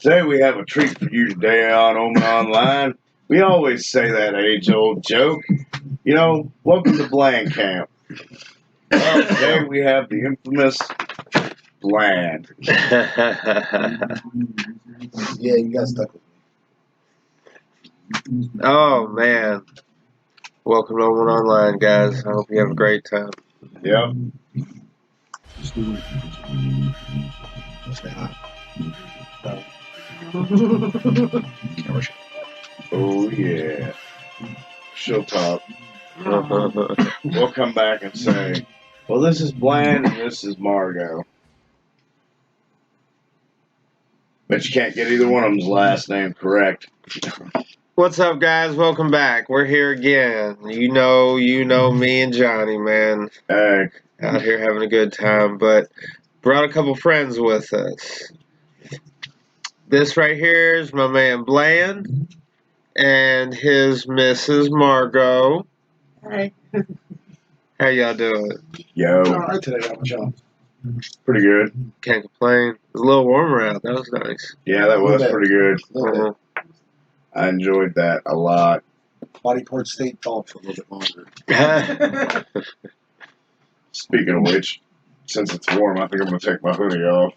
Today we have a treat for you today on OmEn Online. We always say that age-old joke. Welcome to Bland Camp. Well, today we have the infamous Bland. Yeah, you got stuck with me. Oh, man. Welcome to OmEn Online, guys. I hope you have a great time. Yep. Say hi. Oh, yeah. She'll talk. We'll come back and say, well, this is Bland and this is Margot. But you can't get either one of them's last name correct. What's up, guys? Welcome back. We're here again. You know me and Johnny, man. Out here having a good time, but brought a couple friends with us. This right here is my man Bland and his Mrs. Margot. Hey. How y'all doing? Yo. All right today, how about y'all? Pretty good. Can't complain. It was a little warmer out. That was nice. Yeah, that was pretty good. Uh-huh. I enjoyed that a lot. Body part stayed thawed for a little bit longer. Speaking of which, since it's warm, I think I'm going to take my hoodie off.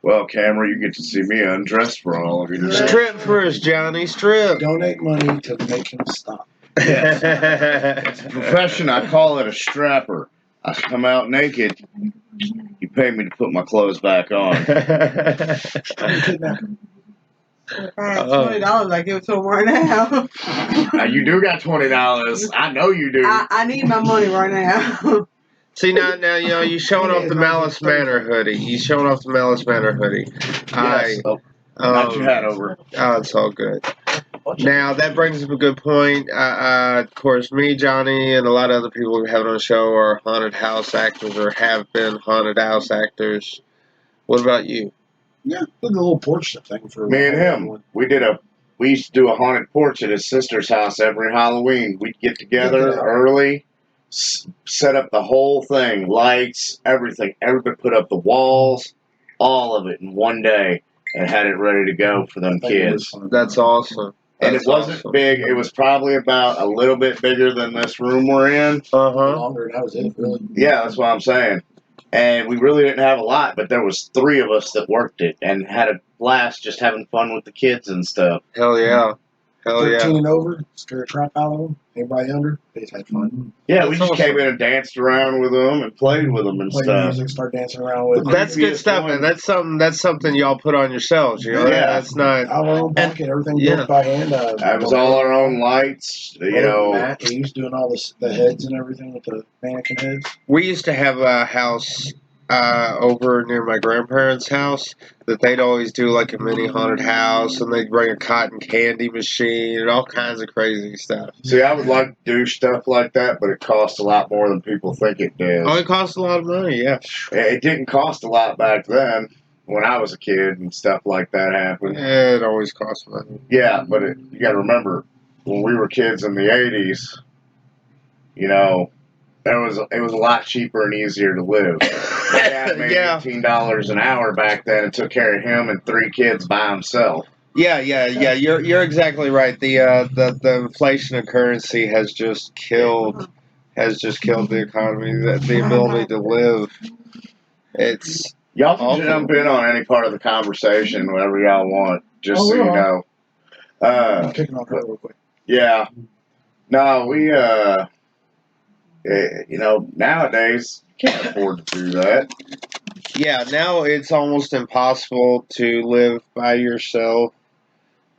Well, camera, you get to see me undressed for all of you today. Strip for us, Johnny. Strip. Donate money to make him stop. It's a profession. I call it a strapper. I come out naked. You pay me to put my clothes back on. I'm kidnapping. If I had $20, I'd give it to him right now. Now, you do got $20. I know you do. I need my money right now. See, now, you're showing off the Malice Manor hoodie. You're showing off the Malice Manor hoodie. Yes. Got your hat over. Oh, it's all good. Now, that brings up a good point. Of course, me, Johnny, and a lot of other people we have on the show are haunted house actors or have been haunted house actors. What about you? Yeah, did the little porch thing for Me and him. We used to do a haunted porch at his sister's house every Halloween. We'd get together early, set up the whole thing, lights, everything. Everybody put up the walls, all of it in one day, and had it ready to go for them kids. That's awesome. And it wasn't big. It was probably about a little bit bigger than this room we're in. Longer, and that was it, really. Yeah, that's what I'm saying. And we really didn't have a lot, but there was 3 of us that worked it and had a blast just having fun with the kids and stuff. Hell yeah. Hell 13 yeah. and over, scare a crap out of them. Anybody under, they just had fun. Yeah, we just came in and danced around with them and played with them and Played stuff. music, start dancing around with them. That's good stuff, man. That's something y'all put on yourselves. You know, Yeah. that's not. Our own pocket, everything built by hand. That was all our own lights, Matt, he's doing all the heads and everything with the mannequin heads. We used to have a house over near my grandparents' house that they'd always do like a mini haunted house, and they'd bring a cotton candy machine and all kinds of crazy stuff. See, I would like to do stuff like that, but it costs a lot more than people think it does. Oh, it costs a lot of money, yeah. It didn't cost a lot back then when I was a kid and stuff like that happened. It always costs money. Yeah, but you got to remember, when we were kids in the 80s, it was a lot cheaper and easier to live. My dad made $18 an hour back then and took care of him and 3 kids by himself. Yeah. You're exactly right. The inflation of currency has just killed the economy. The ability to live. It's y'all can awful. Jump in on any part of the conversation whenever y'all want, just so you know. I'm kicking off her real quick. Yeah. No, we nowadays you can't afford to do that. Yeah, now it's almost impossible to live by yourself.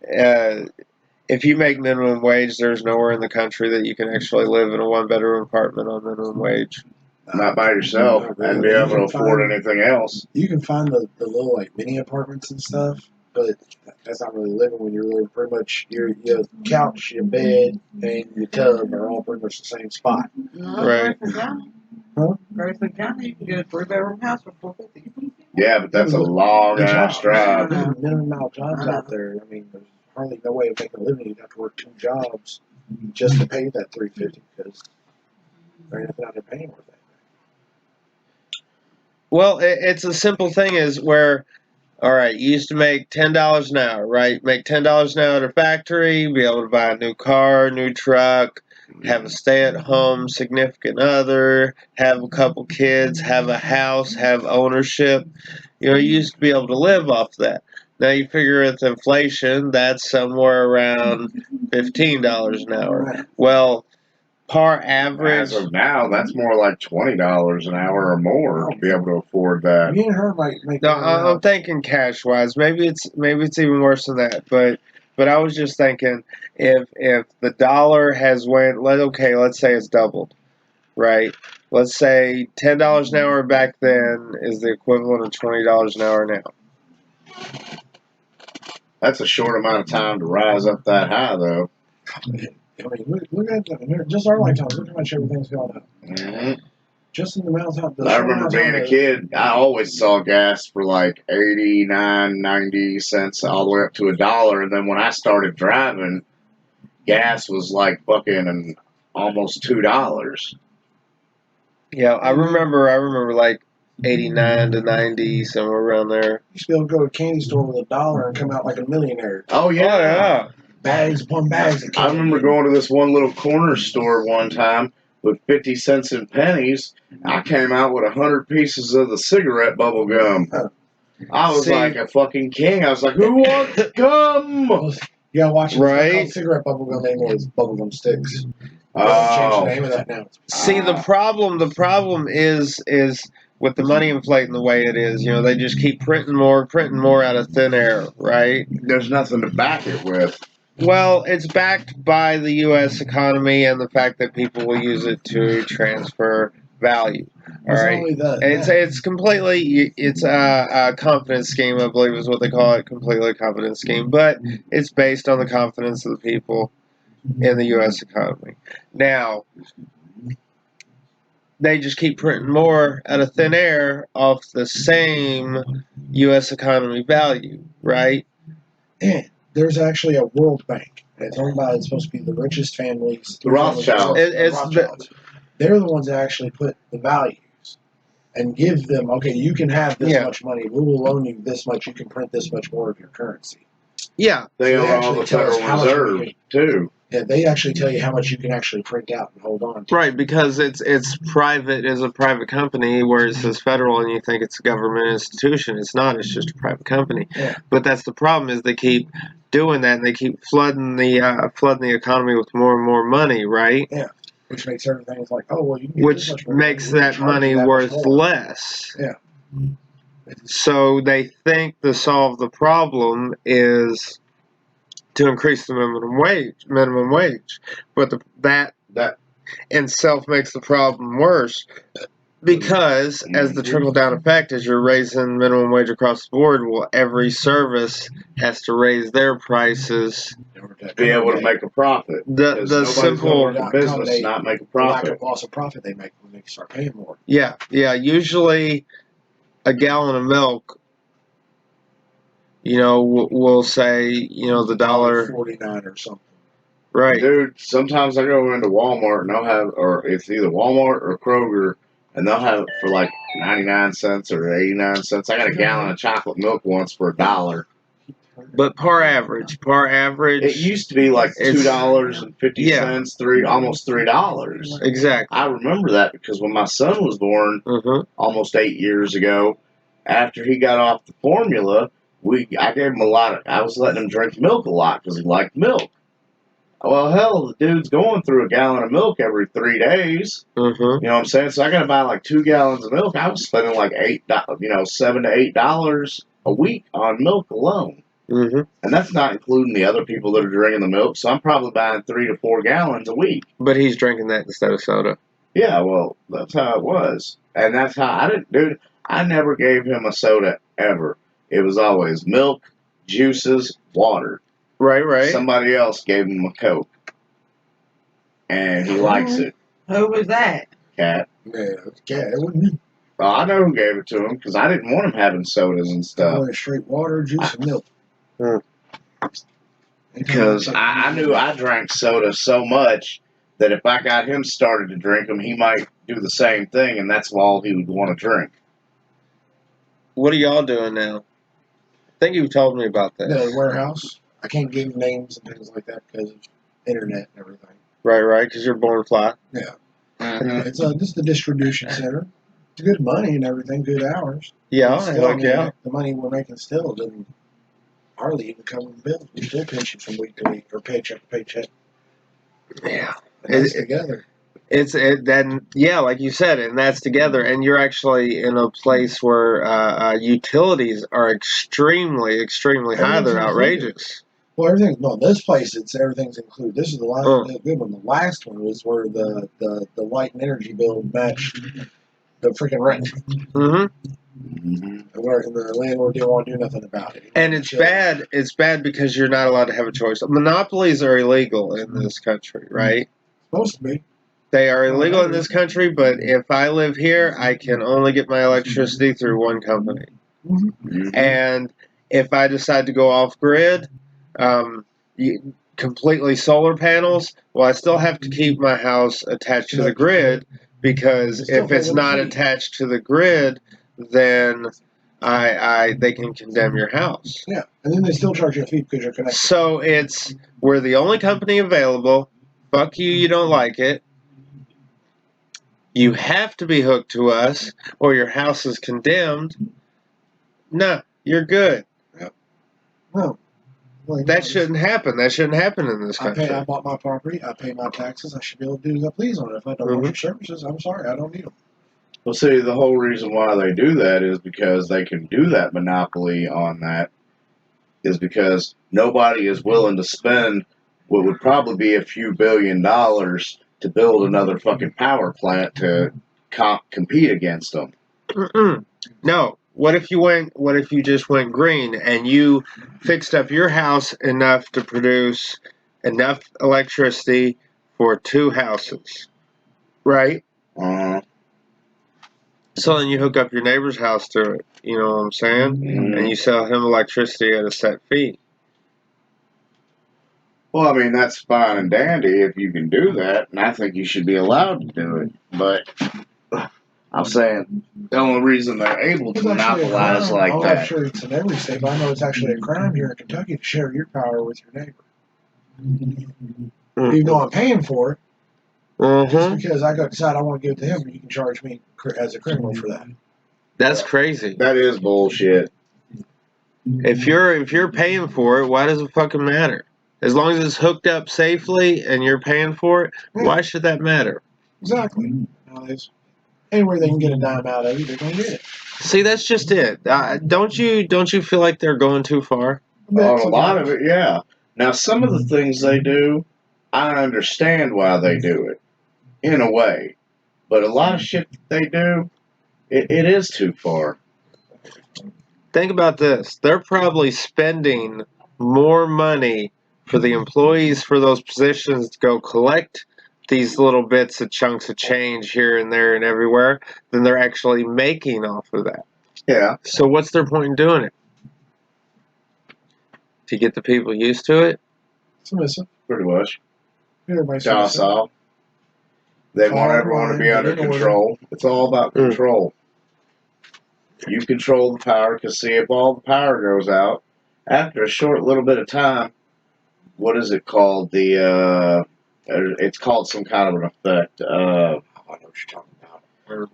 If you make minimum wage, there's nowhere in the country that you can actually live in a 1-bedroom apartment on minimum wage. Not by yourself and be able to afford anything else. You can find the little like mini apartments and stuff, but that's not really living when you're living pretty much your couch, your bed, and your tub are all pretty much the same spot. Right. Grayson County, you can get a 3-bedroom house for $450. Yeah, but that's a long ass drive. There's a minimum amount of jobs out there. I mean, there's hardly no way of making a living. You'd have to work 2 jobs just to pay that $350 because there ain't nothing out there paying worth that. Well, it's a simple thing is where All right, you used to make $10 an hour, right? Make $10 an hour at a factory, be able to buy a new car, new truck, have a stay-at-home significant other, have a couple kids, have a house, have ownership. You used to be able to live off that. Now you figure with inflation, that's somewhere around $15 an hour. Well, par average. As of now, that's more like $20 an hour or more to be able to afford that. Me and her might make. No, I'm thinking cash wise. Maybe it's even worse than that. But I was just thinking if the dollar has went, let's say it's doubled, right? Let's say $10 an hour back then is the equivalent of $20 an hour now. That's a short amount of time to rise up that high, though. I mean, look at just our lifetime. Look how much everything's going up. Mm-hmm. Just in the amount of time. I remember being a kid, I always saw gas for like 89, 90 cents all the way up to $1. And then when I started driving, gas was like fucking almost $2. Yeah, I remember like 89 to 90, somewhere around there. You should be able to go to a candy store with $1 and come out like a millionaire. Oh, yeah. Oh, yeah. Bags upon bags of I candy. remember going to this one little corner store one time with 50 cents in pennies. I came out with 100 pieces of the cigarette bubble gum. I was like a fucking king. I was like, who wants gum? You gotta watch it. Right. It's not called cigarette bubblegum anymore. It's bubblegum sticks. Change the Oh, name of that now. See, the problem is with the money inflating the way it is, they just keep printing more out of thin air, right? there's nothing to back it with. Well, it's backed by the U.S. economy and the fact that people will use it to transfer value. All It's right, only that. it's completely it's a confidence scheme, I believe is what they call it, completely a confidence scheme. But it's based on the confidence of the people in the U.S. economy. Now, they just keep printing more out of thin air off the same U.S. economy value, right? And there's actually a World Bank. And it's owned by, it's supposed to be the richest families. The Rothschilds. Rothschilds. They're the ones that actually put the values and give them, okay, you can have this much money. We will loan you this much. You can print this much more of your currency. Yeah. They So own all the Federal Reserve, too. Yeah, they actually tell you how much you can actually print out and hold on to. Right, because it's private as a private company, whereas it says federal and you think it's a government institution. It's not, it's just a private company. Yeah. But that's the problem, is they keep doing that and they keep flooding the economy with more and more money, right? Yeah. Which makes everything like, oh, well, you can get Which this much more makes money. that money worth less. Yeah. So they think to solve the problem is to increase the minimum wage, but that in itself makes the problem worse, because as the trickle down effect, as you're raising minimum wage across the board, well, every service has to raise their prices to be able to make a profit. The simple business to not make a profit. The lack of loss of profit they make when they start paying more. Yeah. Usually, a gallon of milk, we'll say, the dollar $1.49 or something. Right. Dude, sometimes I go into Walmart and they'll have, or it's either Walmart or Kroger, and they'll have it for like 99 cents or 89 cents. I got a gallon of chocolate milk once for $1. But par average. It used to be like $2.50, almost $3. Exactly. I remember that because when my son was born almost 8 years ago, after he got off the formula, I gave him I was letting him drink milk a lot because he liked milk. Well, hell, the dude's going through a gallon of milk every 3 days. You know what I'm saying? So I got to buy like 2 gallons of milk. I was spending like $7 to $8 a week on milk alone. And that's not including the other people that are drinking the milk. So I'm probably buying 3 to 4 gallons a week. But he's drinking that instead of soda. Yeah, well, that's how it was. And that's how I never gave him a soda ever. It was always milk, juices, water. Right. Somebody else gave him a Coke. And he likes it. Who was that? Cat. Yeah, it wasn't me. Well, I know who gave it to him because I didn't want him having sodas and I stuff. wanted straight water, juice, and milk. Because I knew I drank soda so much that if I got him started to drink them, he might do the same thing, and that's all he would want to drink. What are y'all doing now? think you've told me about The this. warehouse. I can't give names and things like that because of internet and everything. Right, because you're born fly. Mhm. This is the distribution center. It's good money and everything, good hours. Yeah, But still, heck yeah. the money we're making still doesn't hardly even cover the bills. We're still pinching from week to week or paycheck to paycheck. Yeah. And that's together. Then like you said, and that's together, and you're actually in a place where utilities are extremely high. Everything's They're included. outrageous. Well, this place, everything's included. This is the good one. The last one was where the light and energy bill matched the freaking rent. Mm-hmm. Mhm. And the landlord didn't want to do nothing about it. And it's bad. It's bad because you're not allowed to have a choice. Monopolies are illegal in this country, right? Supposed to be. They are illegal in this country, but if I live here, I can only get my electricity through one company. Mhm. And if I decide to go off grid, completely solar panels, well, I still have to keep my house attached to the grid, because if it's not attached to the grid, then they can condemn your house. Yeah, and then they still charge you a fee because you're connected. So we're the only company available. Fuck you, you don't like it. You have to be hooked to us, or your house is condemned. No, you're good. No. That shouldn't happen. That shouldn't happen in this country. I bought my property. I pay my taxes. I should be able to do as I please on it. If I don't want your services, I'm sorry. I don't need them. Well, see, the whole reason why they do that is because they can do that monopoly on that is because nobody is willing to spend what would probably be a few $1 billion to build another fucking power plant to compete against them. Mm-mm. No. What if you just went green and you fixed up your house enough to produce enough electricity for 2 houses, right? Uh-huh. So then you hook up your neighbor's house to it. You know what I'm saying? Mhm. And you sell him electricity at a set fee. Well, I mean, that's fine and dandy if you can do that, and I think you should be allowed to do it. But I'm saying the only reason they're able to monopolize like I'm that. not sure it's in every state, but I know it's actually a crime here in Kentucky to share your power with your neighbor. Even though I'm paying for it, just because I got decide I want to give it to him, you can charge me as a criminal for that. That's crazy. That is bullshit. If you're paying for it, why does it fucking matter? As long as it's hooked up safely and you're paying for it, why should that matter? Exactly. Anywhere they can get a dime out of you, they're gonna get it. See, that's just it. Don't you feel like they're going too far? On a lot of it, yeah. Now, some of the things they do, I understand why they do it, in a way. But a lot of shit that they do, it is too far. Think about this. They're probably spending more money for the employees for those positions to go collect these little bits of chunks of change here and there and everywhere than they're actually making off of that. Yeah. So what's their point in doing it? To get the people used to it? Submissive. Pretty much. Everybody's Docile. They want everyone to be under control. It's all about control. You control the power, because see, if all the power goes out, after a short little bit of time, what is it called? It's called some kind of an effect. I know what you're talking about. Where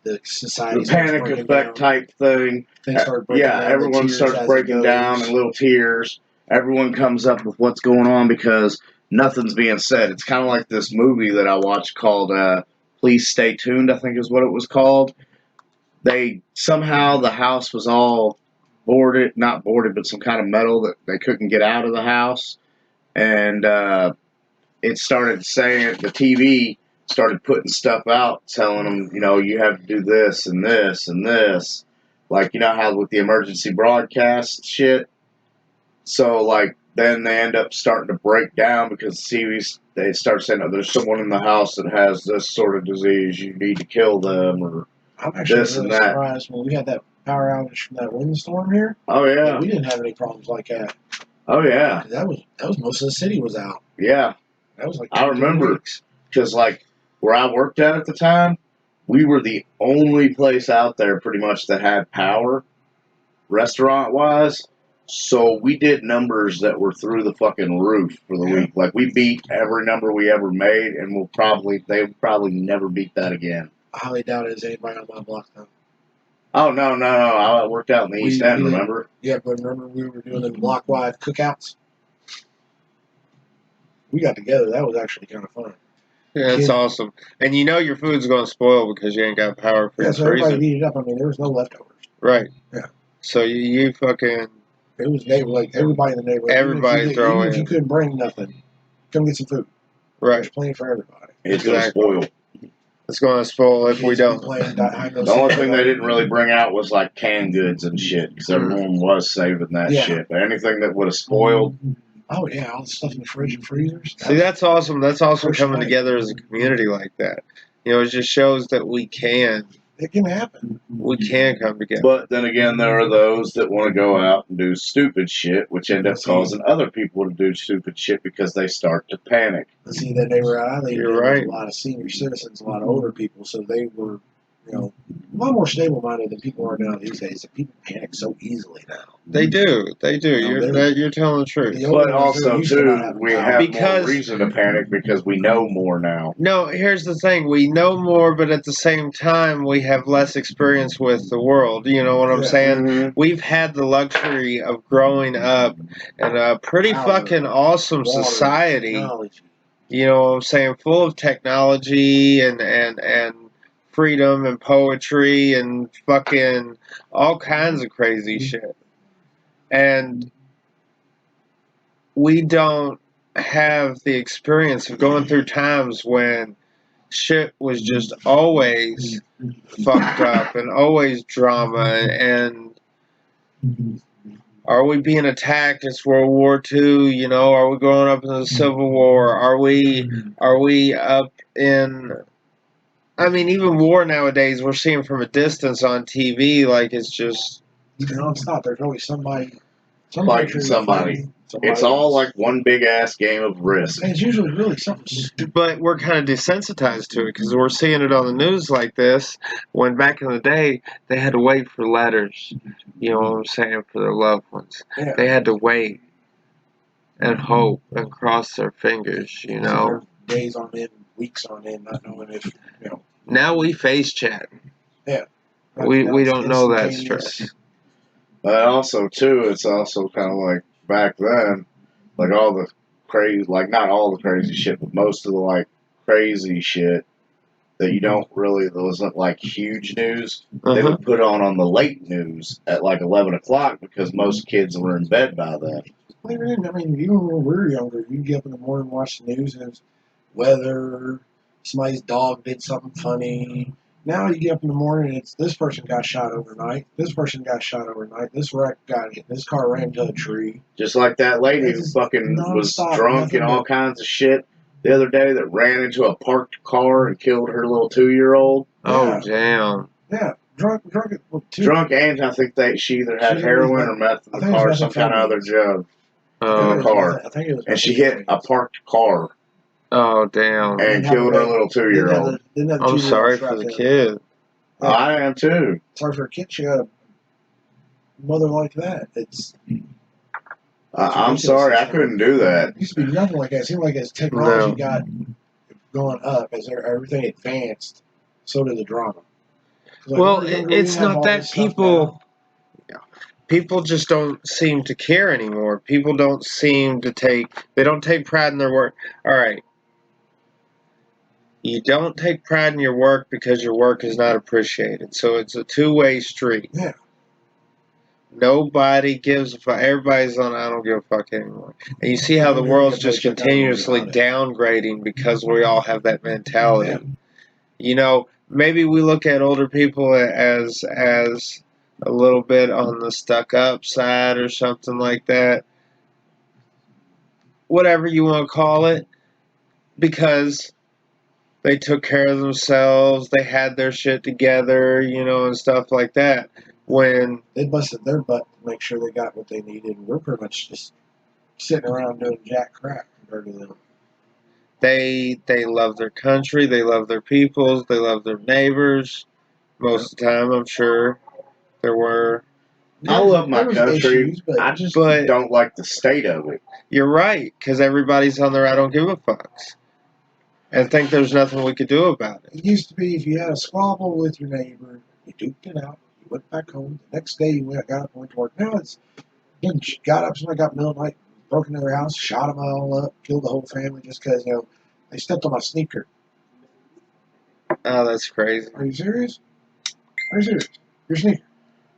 the society. The panic effect type thing. Everyone starts breaking down in little tears. Everyone comes up with what's going on because nothing's being said. It's kind of like this movie that I watched called Please Stay Tuned, I think is what it was called. Somehow the house was all not boarded, but some kind of metal that they couldn't get out of the house. And it started saying, the TV started putting stuff out, telling them, you have to do this and this and this. Like, how with the emergency broadcast shit. So, then they end up starting to break down because they start saying, oh, there's someone in the house that has this sort of disease. You need to kill them, or I'm actually this really and that. surprised when we had that power outage from that windstorm here. Oh, yeah. We didn't have any problems like that. Oh, yeah. That was most of the city was out. Yeah. That was like I remember, because where I worked at the time, we were the only place out there pretty much that had power. restaurant wise. So we did numbers that were through the fucking roof for the week. Like we beat every number we ever made, and they'll probably never beat that again. I highly doubt there's anybody on my block now. Oh no! I worked out in the East End. We- Remember? Yeah, but remember we were doing the block-wide cookouts? We got together. That was actually kind of fun. Yeah, that's Kid- awesome. And you know your food's going to spoil because you ain't got power for Yeah, your so everybody freezer. beat it up. I mean, there was no leftovers. Right. Yeah. So you fucking... It was like everybody in the neighborhood. Everybody throw even if in. you couldn't bring nothing, come get some food. Right. There's plenty for everybody. It's gonna Exactly. spoil. It's going to spoil if we Kids be don't. playing hide and The only seek. thing they didn't really bring out was like canned goods and shit, because everyone was saving that Yeah. shit. But anything that would have spoiled, Oh yeah, all the stuff in the fridge and freezers. See, that's awesome. That's awesome First coming night. together as a community like that. You know, it just shows that we can It can happen. come together. but then again, there are those that want to go out and do stupid shit, which end up See. causing other people to do stupid shit because they start to panic. See, that neighborhood I lived in, You're there right. was a lot of senior citizens, a lot of older people, so they were, a lot more stable-minded than people are now these days. And people panic so easily now. They do. They do. You're telling the truth. The older But ones, they're also, used to not too, having we power. have Because- more reason to panic because we know more now. No, here's the thing. We know more, but at the same time, we have less experience with the world. You know what I'm Yeah. saying? Mhm. We've had the luxury of growing up in a pretty Power, fucking awesome water, society. technology. You know what I'm saying? Full of technology and freedom and poetry and fucking all kinds of crazy shit. And we don't have the experience of going through times when shit was just always fucked up and always drama and are we being attacked? It's World War II, you know, are we growing up in the Civil War? Are we up in I mean, even war nowadays we're seeing from a distance on TV, like it's just You can non-stop. There's always somebody Fighting somebody. It's all like one big ass game of risk. And it's usually really something stupid. but we're kind of desensitized to it because we're seeing it on the news like this. When back in the day, they had to wait for letters, you know what I'm saying, for their loved ones. Yeah. They had to wait and hope and cross their fingers, you know. Days on end, weeks on end, not knowing if Now we face chat. Yeah. We It's don't know that instantaneous. stress. But also, too, it's also kind of like back then, like all the crazy, like not all the crazy shit, but most of the like crazy shit that you don't really, that wasn't like huge news, they Uh-huh. would put on the late news at like 11 o'clock because most kids were in bed by then. I mean, even when we were younger, you'd get up in the morning, watch the news, and it was weather, somebody's dog did something funny. Now you get up in the morning, and it's this person got shot overnight, this person got shot overnight, this wreck got hit, this car ran into a tree. Just like that lady who It's fucking was nonstop, drunk nothing and all but- kinds of shit the other day that ran into a parked car and killed her little 2-year-old. Oh, Yeah. damn. Yeah, drunk with two. Drunk, and I think she either had She heroin or meth in I the think it car, was some kind of other drug. Oh, car. I think it was. And she hit a parked car oh damn. and killed her little 2-year-old. I'm sorry for the kid. I am too. Sorry for a kid. She got a mother like that. It's. I'm sorry, I couldn't do that. It used to be nothing like that. It seemed like as technology got going up, as everything advanced, so did the drama. Like, Well, we didn't it's have not all that this stuff people just don't seem to care anymore. People don't seem to they don't take pride in their work. All right. You don't take pride in your work because your work is not appreciated. So it's a two-way street. Yeah. Nobody gives a fuck. Everybody's on, I don't give a fuck anymore. And you see how the world's just continuously downgrading because we all have that mentality. Yeah. You know, maybe we look at older people as a little bit on the stuck up side or something like that. Whatever you want to call it. Because they took care of themselves, they had their shit together, you know, and stuff like that. When They busted their butt to make sure they got what they needed. And we're pretty much just sitting around doing jack crap compared to them. they love their country, they love their peoples, they love their neighbors. Most of the time, I'm sure there were. I love my There was country. issues, but I just But- don't like the state of it. You're right, because everybody's on their I don't give a fucks. And think there's nothing we could do about it. it used to be if you had a squabble with your neighbor, you duked it out, you went back home. The next day you got up and went to work. Now it's got up, somebody got middle of the night, broke into their house, shot them all up, killed the whole family just because, they stepped on my sneaker. Oh, that's crazy. Are you serious? Are you serious? Your sneaker.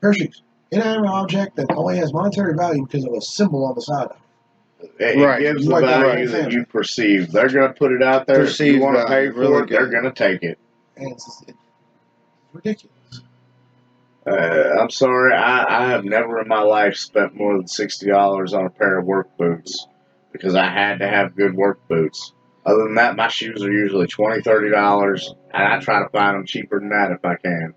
Pair of shoes. Inanimate object that only has monetary value because of a symbol on the side of it. It Right. gives You the like the value right that family. you perceive. They're going to put it out there. If you Perceived want to pay value, for really it, they're good. going to take it. And it's ridiculous. I'm sorry, I have never in my life spent more than $60 on a pair of work boots because I had to have good work boots. Other than that, my shoes are usually $20, $30, and I try to find them cheaper than that if I can.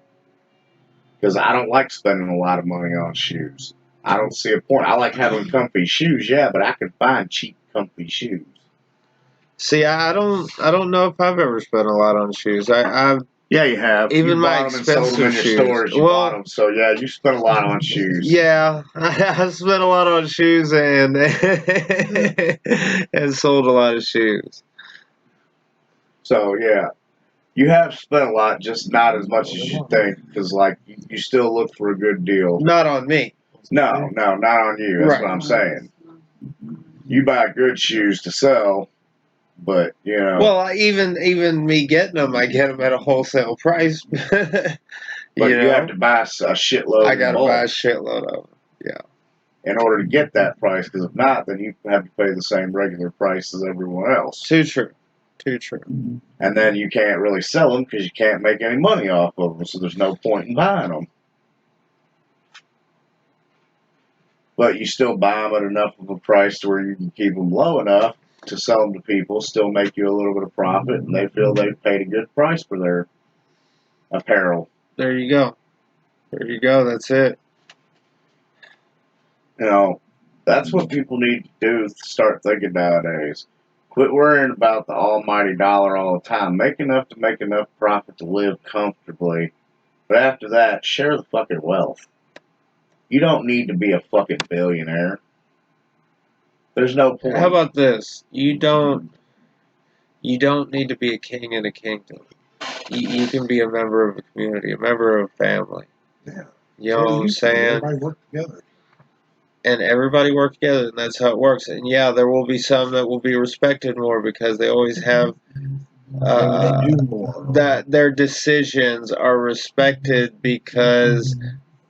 Because I don't like spending a lot of money on shoes. I don't see a point. I like having comfy shoes, yeah, but I can find cheap, comfy shoes. See, I don't know if I've ever spent a lot on shoes. I've Yeah, you have. Even you my bought them and sold them in your expensive shoes. stores. You Well- bought them, so yeah, you spent a lot on shoes. Yeah, I spent a lot on shoes and and sold a lot of shoes. So yeah, you have spent a lot, just not as much as you think, because like you still look for a good deal. Not on me. No, not on you. That's Right. what I'm saying. You buy good shoes to sell, but Well, even me getting them, I get them at a wholesale price. but you have to buy a shitload. I in gotta bulk buy a shitload of them. in order to get that price, because if not, then you have to pay the same regular price as everyone else, Too true. Too true. and then you can't really sell them because you can't make any money off of them. So there's no point in buying them. But you still buy them at enough of a price to where you can keep them low enough to sell them to people, still make you a little bit of profit, and they feel they've paid a good price for their apparel. There you go. There you go. That's it. That's what people need to do to start thinking nowadays. Quit worrying about the almighty dollar all the time. Make enough to make enough profit to live comfortably. But after that, share the fucking wealth. You don't need to be a fucking billionaire. There's no point. How about this? You don't need to be a king in a kingdom. You can be a member of a community, a member of a family. Yeah. You know what I'm saying? Everybody work together. And everybody work together, and that's how it works. And yeah, there will be some that will be respected more because they always have They do more. that their decisions are respected because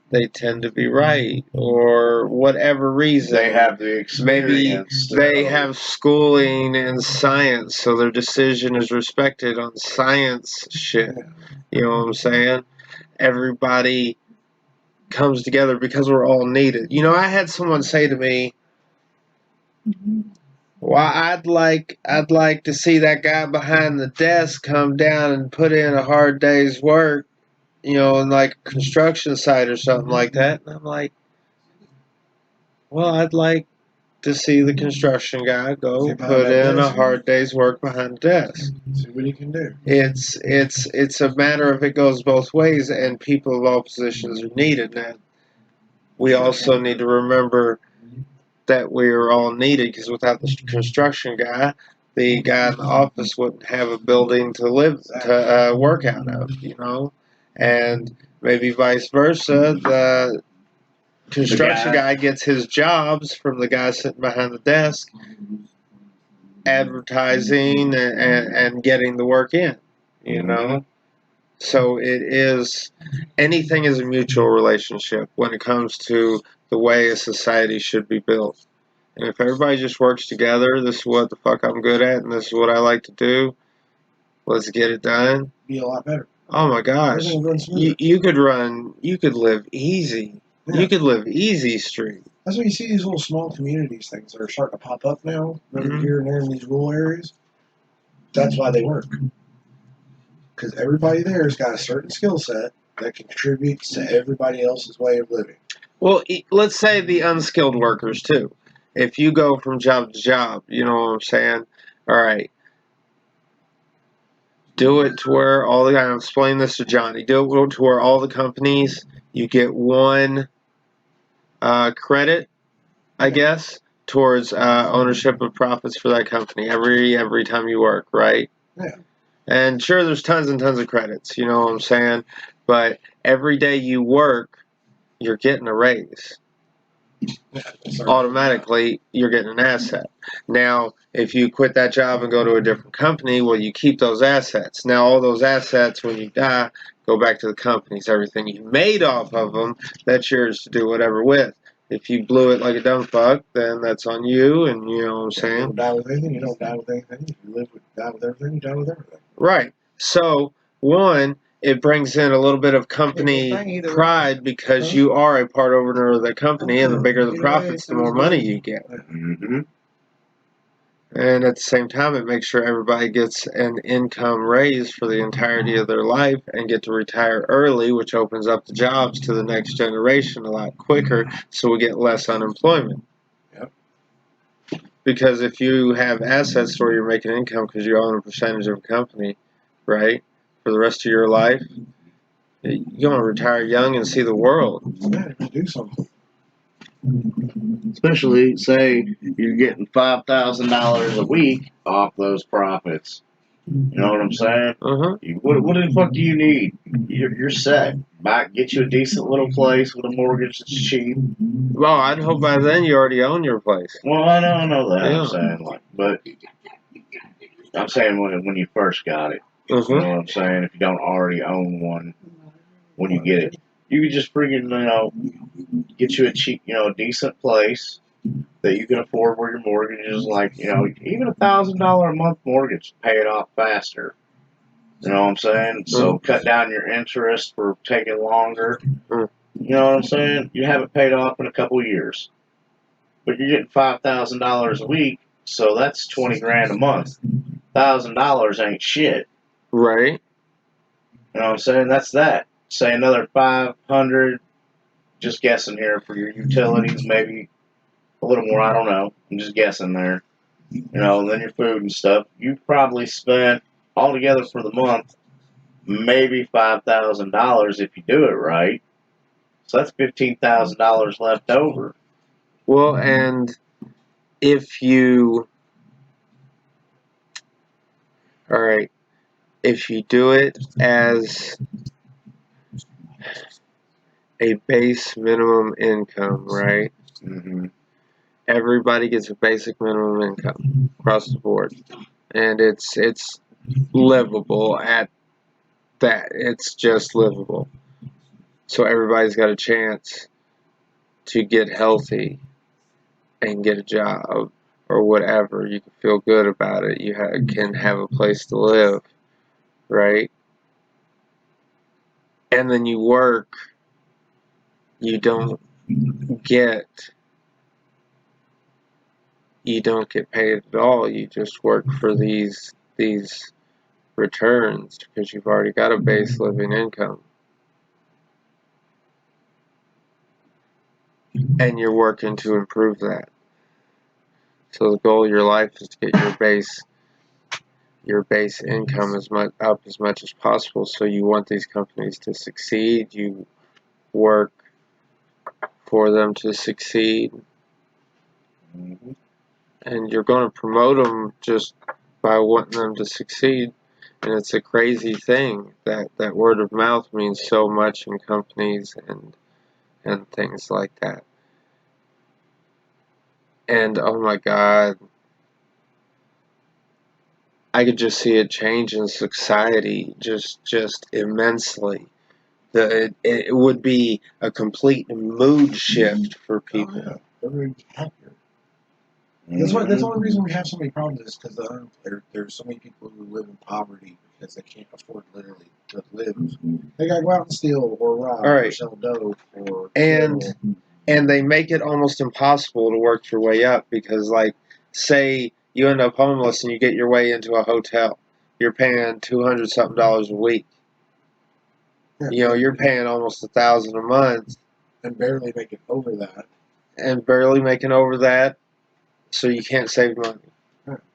they tend to be right or whatever reason. They have the Maybe experience. they have schooling in science, so their decision is respected on science shit. You know what I'm saying? Everybody comes together because we're all needed. I had someone say to me, "Well, I'd like to see that guy behind the desk come down and put in a hard day's work, in like a construction site or something like that." And I'm like, "Well, I'd like to see the construction guy go See behind put that in a desk? hard day's work behind the desk." See what he can do. It's a matter of it goes both ways, and people of all positions are needed. Now, we also need to remember that we are all needed because without the construction guy, the guy in the office wouldn't have a building to work out of, and maybe vice versa. The construction guy gets his jobs from the guy sitting behind the desk, advertising and getting the work in. So anything is a mutual relationship when it comes to the way a society should be built. And if everybody just works together, this is what the fuck I'm good at, and this is what I like to do, let's get it done. Be a lot better. Oh my gosh. Everything runs smoother. You could live easy. Yeah. You could live easy street. That's why you see these little small communities things that are starting to pop up now, Mhm. here and there in these rural areas. That's why they work. Because everybody there has got a certain skill set that contributes to everybody else's way of living. Well, let's say the unskilled workers too. If you go from job to job, you know what I'm saying? All right. Do it to where I'm explaining this to Johnny. Do it to where all the companies, you get one credit, I guess, towards ownership of profits for that company every time you work, right? Yeah. And sure, there's tons and tons of credits, you know what I'm saying? But every day you work, you're getting a raise. Automatically, you're getting an asset. Now, if you quit that job and go to a different company, well, you keep those assets. Now, all those assets, when you die, go back to the companies. Everything you made off of them, that's yours to do whatever with. If you blew it like a dumb fuck, then that's on you, and you know what I'm You saying? don't die with anything. You don't die with anything. If you die with everything, you die with everything. Right. So, one, it brings in a little bit of company pride because you are a part owner of the company, and the bigger the profits, the more money you get. Mm-hmm. And at the same time, it makes sure everybody gets an income raise for the entirety of their life and get to retire early, which opens up the jobs to the next generation a lot quicker, so we get less unemployment. Yep. Because if you have assets where you're making income because you own a percentage of a company, right, for the rest of your life, you want to retire young and see the world. Yeah, you can do something. Especially, say you're getting $5,000 a week off those profits. You know what I'm saying? Uh-huh. What the fuck do you need? You're set. Get you a decent little place with a mortgage that's cheap. Well, I'd hope by then you already own your place. Well, I know that. Yeah. I'm saying, like, but I'm saying when you first got it. Uh-huh. You know what I'm saying? If you don't already own one when you get it, you could just freaking get you a cheap, a decent place that you can afford where your mortgage is like, even $1,000 a month mortgage, pay it off faster. You know what I'm saying? So cut down your interest for taking longer. You know what I'm saying? You have it paid off in a couple of years. But you're getting $5,000 a week, so that's 20 grand a month. $1,000 ain't shit. Right. You know what I'm saying? That's that. Say another 500, just guessing here, for your utilities, maybe a little more, I don't know. I'm just guessing there. And then your food and stuff. You probably spent altogether for the month maybe $5,000 if you do it right. So that's $15,000 left over. Well, and if you, all right, if you do it as a base minimum income, right? Mm-hmm. Everybody gets a basic minimum income across the board, and it's livable at that. It's just livable. So everybody's got a chance to get healthy and get a job or whatever. You can feel good about it. You can have a place to live, right? And then you work. You don't get paid at all. You just work for these returns because you've already got a base living income. And you're working to improve that. So the goal of your life is to get your base income up as much as possible. So you want these companies to succeed. You work for them to succeed. Mm-hmm. And you're going to promote them just by wanting them to succeed. And it's a crazy thing that word of mouth means so much in companies and things like that. And oh my God, I could just see it change in society just immensely. It would be a complete mood shift for people. Oh, yeah. Everybody's happier. That's why. That's the only reason we have so many problems is because there's so many people who live in poverty because they can't afford literally to live. They gotta go out and steal or rob or sell dope or And kill. and they make it almost impossible to work your way up because, like, say you end up homeless and you get your way into a hotel, you're paying $200 something a week. Yeah, You're paying almost $1,000 a month and barely make it over that. and barely making over that, so you can't save money.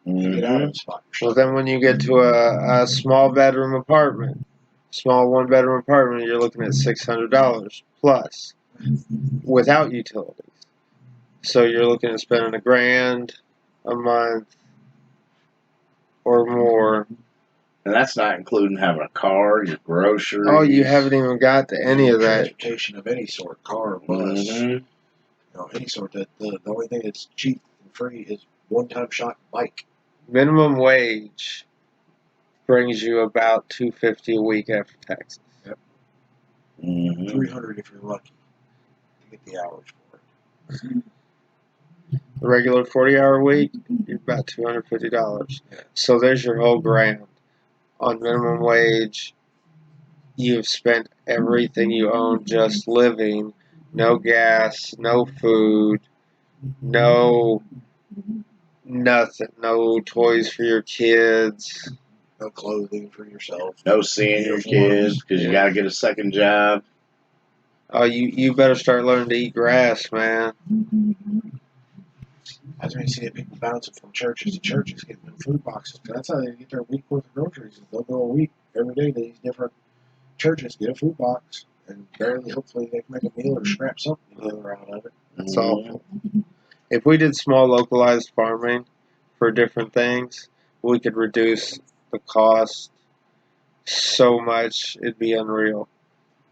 You get out of the spot. Well, then when you get to a small bedroom apartment, small one bedroom apartment, you're looking at $600 plus. without utilities. So you're looking at spending $1,000 a month or more. And that's not including having a car, your groceries. Oh, you haven't even got to any of that. Transportation of any sort, car, bus, any sort. The only thing that's cheap and free is one-time shot bike. Minimum wage brings you about $250 a week after taxes. Yep. Mm-hmm. 300 if you're lucky to get the hours for it. The regular 40-hour week, you're about $250. So there's your whole grand. On minimum wage, you've spent everything you own just living. No gas, no food, no nothing. No toys for your kids. No clothing for yourself. No seeing your kids because you got to get a second job. Oh, you better start learning to eat grass, man. That's when you see people bouncing from churches to churches getting them food boxes. That's how they get their week worth of groceries. They'll go a week every day to these different churches, get a food box, and barely, hopefully, they can make a meal or scrap something together out of it. It's awful. If we did small localized farming for different things, we could reduce the cost so much, it'd be unreal.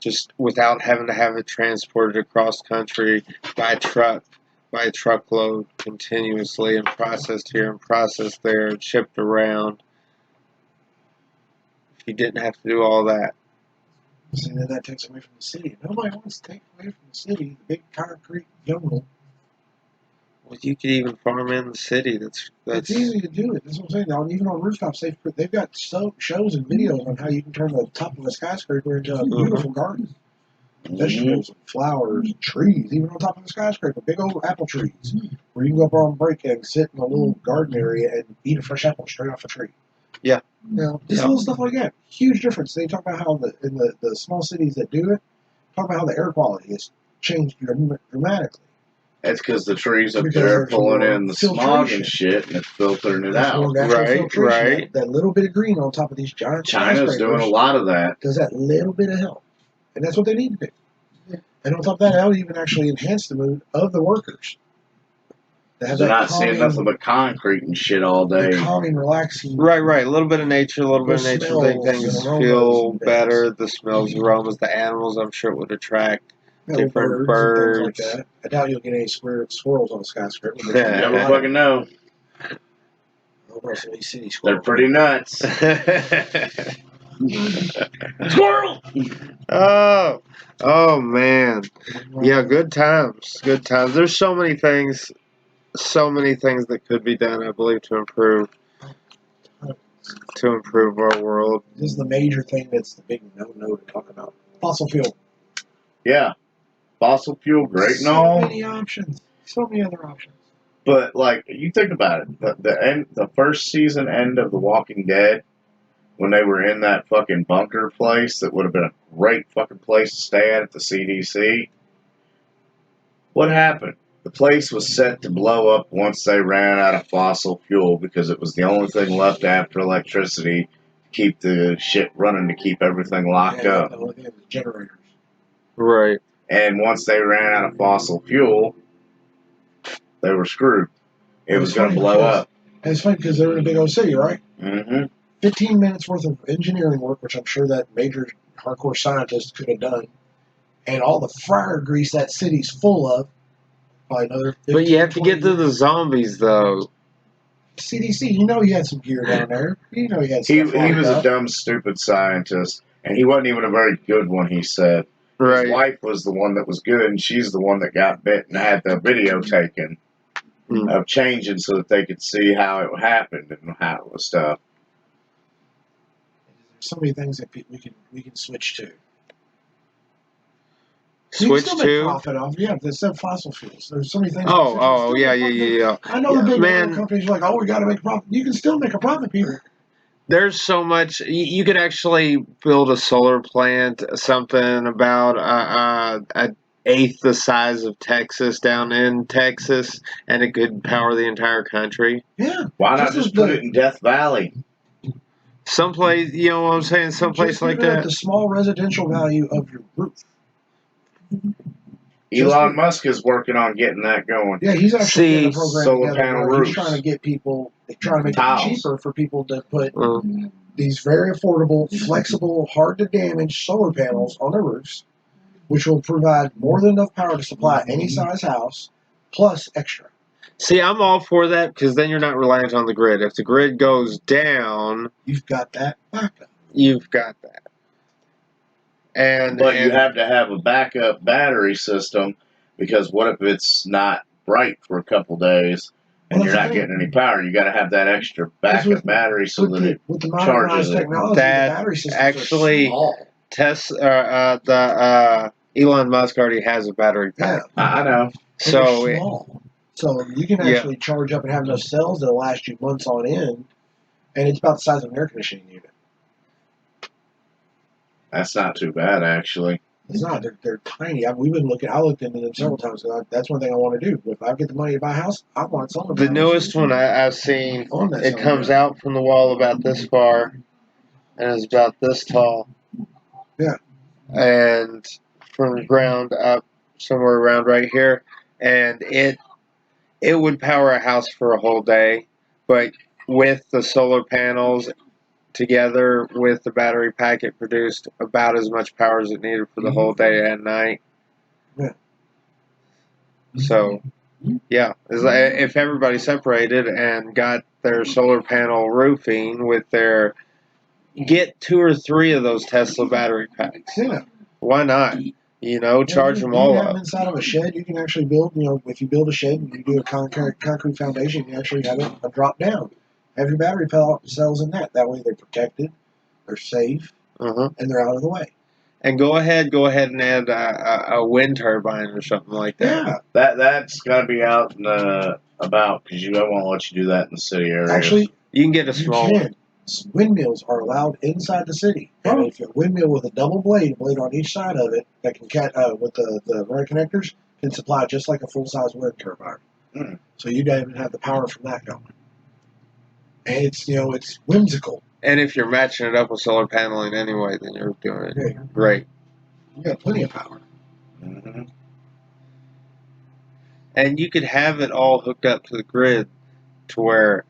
Just without having to have it transported across country by truck, by truckload continuously and processed here and processed there and shipped around. If you didn't have to do all that. See, then that takes away from the city. Nobody wants to take away from the city, the big concrete jungle. Well, you could even farm in the city. That's It's easy to do it. That's what I'm saying. Now, even on rooftops, they've got shows and videos on how you can turn the top of a skyscraper into a beautiful garden. Vegetables and flowers and trees, even on top of the skyscraper, big old apple trees, where you can go up on break and sit in a little garden area and eat a fresh apple straight off a tree. Yeah. You know, just little stuff like that. Huge difference. They talk about how in the small cities that do it, talk about how the air quality has changed dramatically. That's because the trees up there are pulling in the smog and shit, and it's filtering it out. Right. That little bit of green on top of these giant China's doing a lot of that. Does that little bit of help. And that's what they need to do. And on top of that, that would even actually enhance the mood of the workers. They're not seeing nothing but concrete and shit all day. Calming, relaxing. Right. A little bit of nature, make things feel better. The smells, aromas, the animals, I'm sure it would attract different birds. And things like that. I doubt you'll get any squirrels on the skyscraper. You never fucking know. They're pretty nuts. Squirrel! Oh man. Yeah, good times. There's so many things that could be done, I believe, to improve our world. This is the major thing that's the big no to talk about. Fossil fuel. Yeah. Fossil fuel, great and all. So many options. So many other options. But like, you think about it, the first season end of The Walking Dead, when they were in that fucking bunker place that would have been a great fucking place to stay at the CDC. What happened? The place was set to blow up once they ran out of fossil fuel because it was the only thing left after electricity to keep the shit running, to keep everything locked up. The generators. Right. And once they ran out of fossil fuel, they were screwed. It was going to blow up. And it's funny because they're in a big old city, right? Mm-hmm. 15 minutes worth of engineering work, which I'm sure that major hardcore scientist could have done, and all the fryer grease that city's full of. Probably another 15, but you have to get to the zombies, though. CDC, you know he had some gear down there. You know he had stuff. He was a dumb, stupid scientist, and he wasn't even a very good one, he said. Right. His wife was the one that was good, and she's the one that got bit and had the video taken of changing so that they could see how it happened and how it was stuff. There's so many things that we can switch to. Switch to? Profit off. Yeah, instead of fossil fuels. There's so many things. Yeah. I know the big companies are like, oh, we got to make a profit. You can still make a profit, people. There's so much. You could actually build a solar plant, something about an eighth the size of Texas down in Texas, and it could power the entire country. Yeah. Why not just put it in Death Valley? Someplace, you know what I'm saying? Someplace like that. The small residential value of your roof. Elon Musk is working on getting that going. Yeah, he's actually getting a program solar together panel where roofs. he's trying to get people, trying to make Tiles. it cheaper for people to put Mm. these very affordable, flexible, hard to damage solar panels on their roofs, which will provide more than enough power to supply any size house, plus extra. See, I'm all for that because then you're not reliant on the grid. If the grid goes down, You've got that backup. you've got that. But you have to have a backup battery system because what if it's not bright for a couple days and Well, you're that's not the getting any power? You got to have that extra Because backup battery so that it with the charges modernized it. technology, That the battery systems actually- are small. Elon Musk already has a battery pack. Yeah, I know. and So they're small. So you can Yeah. actually charge up and have enough cells that'll last you months on end, and it's about the size of an air conditioning unit. That's not too bad, actually. It's not. They're tiny. I looked into them several times. That's one thing I want to do. If I get the money to buy a house, I want solar the panels newest one I've seen, on that. it solar comes panel. out from the wall about this far, and is about this tall. Yeah. And from the ground up, somewhere around right here, and it would power a house for a whole day, but with the solar panels together with the battery pack, it produced about as much power as it needed for the whole day and night. Yeah. So, yeah, if everybody separated and got their solar panel roofing with their, get 2 or 3 of those Tesla battery packs. Yeah. Why not? You know, charge them You all can have up. them inside of a shed. You can actually build. If you build a shed and you do a concrete foundation, you actually have a drop down. Have your battery cells in that. That way they're protected, they're safe, Uh-huh. and they're out of the way. And go ahead and add a wind turbine or something like that. Yeah. That's got to be out and about because I won't let you do that in the city area. Actually, You can get a you small one. can. Windmills are allowed inside the city. And if a windmill with a double blade on each side of it, that can with the right connectors, can supply just like a full size wind turbine. Mm. So you don't even have the power from that going. And it's whimsical. And if you're matching it up with solar paneling anyway, then you're doing it Yeah. great. You got plenty of power. Mm-hmm. And you could have it all hooked up to the grid to where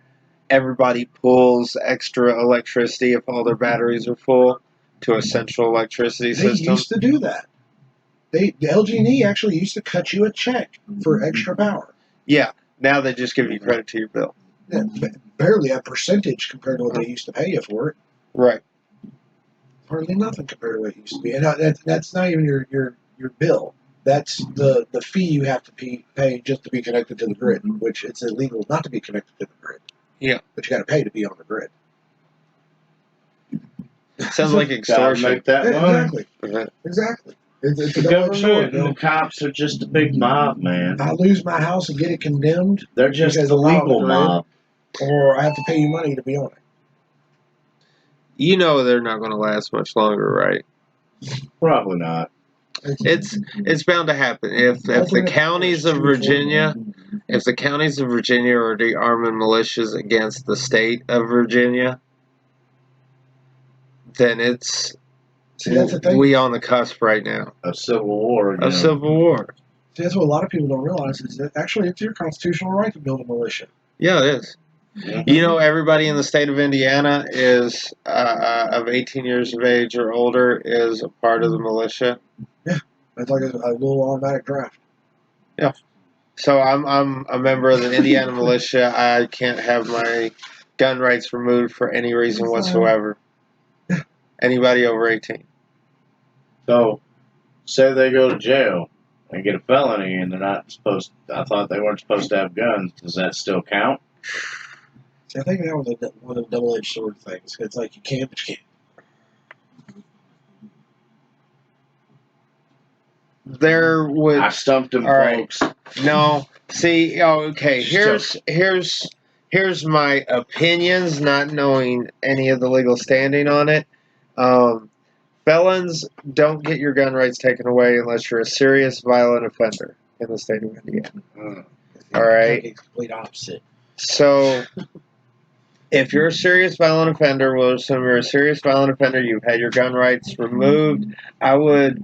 everybody pulls extra electricity if all their batteries are full to a central electricity They system. used to do that. The LG&E actually used to cut you a check for extra power. Yeah, now they just give you credit to your bill. Yeah, barely a percentage compared to what they used to pay you for it. Right. Hardly nothing compared to what it used to be. And that's not even your bill. That's the fee you have to pay just to be connected to the grid, which it's illegal not to be connected to the grid. Yeah. But you got to pay to be on the grid. Sounds like Gotta extortion. make that Yeah, money. exactly. It's a The double-edged sword. government and the cops are just a big mob, man. I lose my house and get it condemned, They're just Because the a lot of legal the grid- mob. or I have to pay you money to be on it. You know they're not going to last much longer, right? Probably not. It's bound to happen. If the counties of Virginia, if the counties of Virginia are the arming militias against the state of Virginia, then it's See, that's the thing. we on the cusp right now A civil war again. of civil war. See, that's what a lot of people don't realize is that actually it's your constitutional right to build a militia. Yeah, it is. Mhm. You know, everybody in the state of Indiana is of 18 years of age or older is a part of the militia. It's like a little automatic draft. So I'm a member of the Indiana militia. I can't have my gun rights removed for any reason whatsoever. Anybody over 18. So, say they go to jail and get a felony and they're not supposed. I thought they weren't supposed to have guns. Does that still count? See, I think that was one of the double-edged sword things. It's like you can, but you can't. There would I stumped them, All right. folks. no. See, okay. Here's my opinions, not knowing any of the legal standing on it. Felons don't get your gun rights taken away unless you're a serious violent offender in the state of Indiana. Mm. All right. It's the complete opposite. So, if you're a serious violent offender, we'll assume you're a serious violent offender. You've had your gun rights removed. I would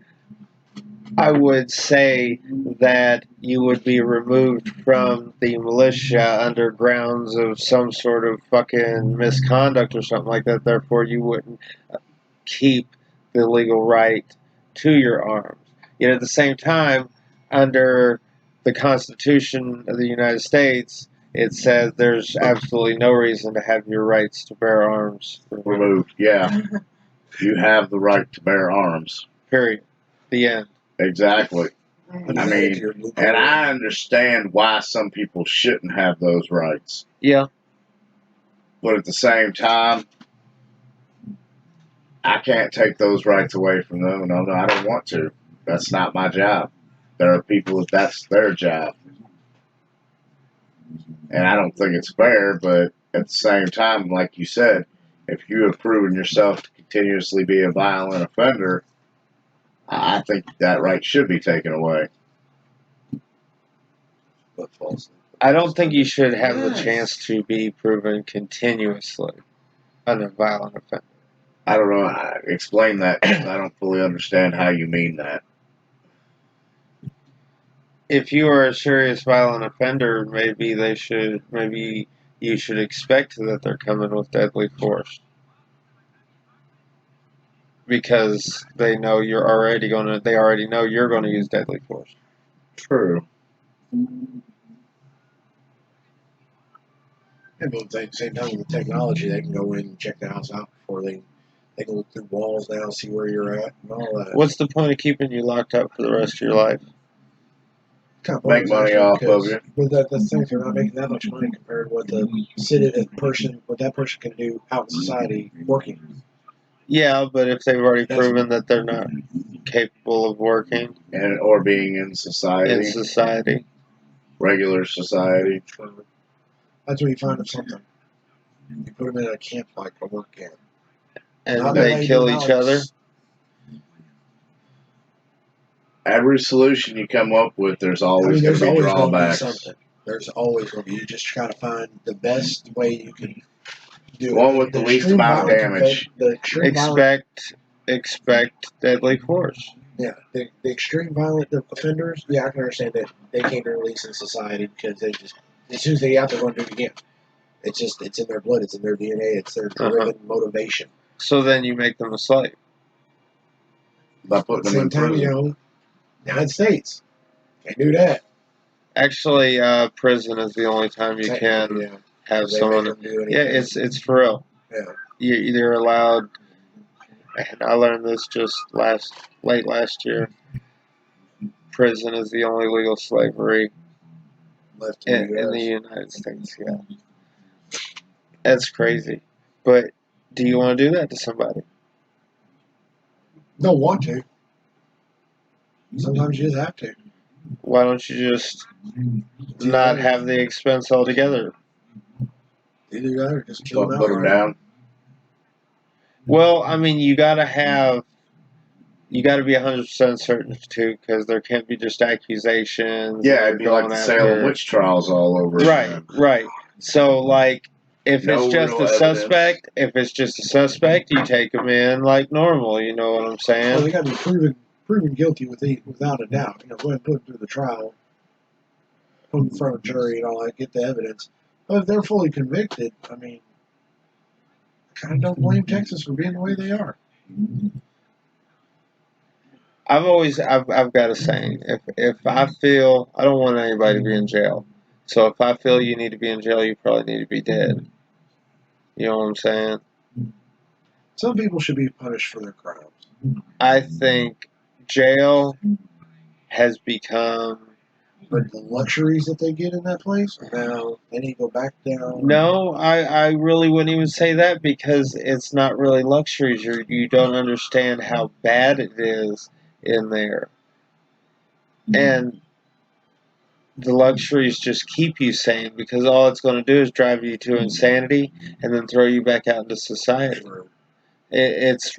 I would say that you would be removed from the militia under grounds of some sort of fucking misconduct or something like that. Therefore, you wouldn't keep the legal right to your arms. Yet at the same time, under the Constitution of the United States, it says there's absolutely no reason to have your rights to bear arms Removed. Yeah, you have the right to bear arms. Period. The end. Exactly. But I you add it to mean, your loophole. and I understand why some people shouldn't have those rights. Yeah. But at the same time, I can't take those rights away from them, and I don't want to. That's not my job. There are people that's their job. And I don't think it's fair, but at the same time, like you said, if you have proven yourself to continuously be a violent offender, I think that right should be taken away. But falsely. I don't think you should have the Yes. chance to be proven continuously a violent offender. I don't know. Explain that, 'cause I don't fully understand how you mean that. If you are a serious violent offender, maybe you should expect that they're coming with deadly force. Because they know they already know you're gonna use deadly force. True. And at the same time, with technology, they can go in and check the house out before they can look through walls now, see where you're at, and all that. What's the point of keeping you locked up for the rest of your life? Kind of Make money off of you. But the thing is, they're not making that much money compared to what that person can do out in society working. Yeah, but if they've already proven that they're not capable of working Or being in society, regular society. That's where you find them something. You put them in a camp like a work camp. and Not they that kill do each now, other. Every solution you come up with, there's always going to be drawbacks. Something. There's always going to be. You just try to find the best way you can do One it. with the least amount of damage. Expect deadly force. Yeah, the extreme violent offenders. Yeah, I can understand that they can't be released in society because they just as soon as they get out, they're going to do it again. It's in their blood. It's in their DNA. It's their driven motivation. So then you make them a slave. By putting them in prison. United States can't do that. Actually, prison is the only time you can have someone. Yeah, it's for real. Yeah. You're either allowed, and I learned this just late last year. Prison is the only legal slavery left in the United States. Yeah, that's crazy. But do you want to do that to somebody? Don't want to. Sometimes you just have to. Why don't you just not have the expense altogether? Either that or just kill them Put them down. Well, I mean, you got to be 100% certain too, because there can't be just accusations. Yeah, it'd be like the Salem witch trials all over. Right. So, like, if it's just a suspect, you take them in like normal. You know what I'm saying? Well, they got to be proven guilty without a doubt. Go ahead and put them through the trial, put them in front of a jury and all that, get the evidence. But if they're fully convicted, I mean, I kind of don't blame Texas for being the way they are. I've got a saying. If I feel I don't want anybody to be in jail, so if I feel you need to be in jail, you probably need to be dead. You know what I'm saying? Some people should be punished for their crimes. I think jail has become. But the luxuries that they get in that place, now they need to go back down. No, I really wouldn't even say that because it's not really luxuries. You don't understand how bad it is in there. And the luxuries just keep you sane because all it's going to do is drive you to insanity and then throw you back out into society. It's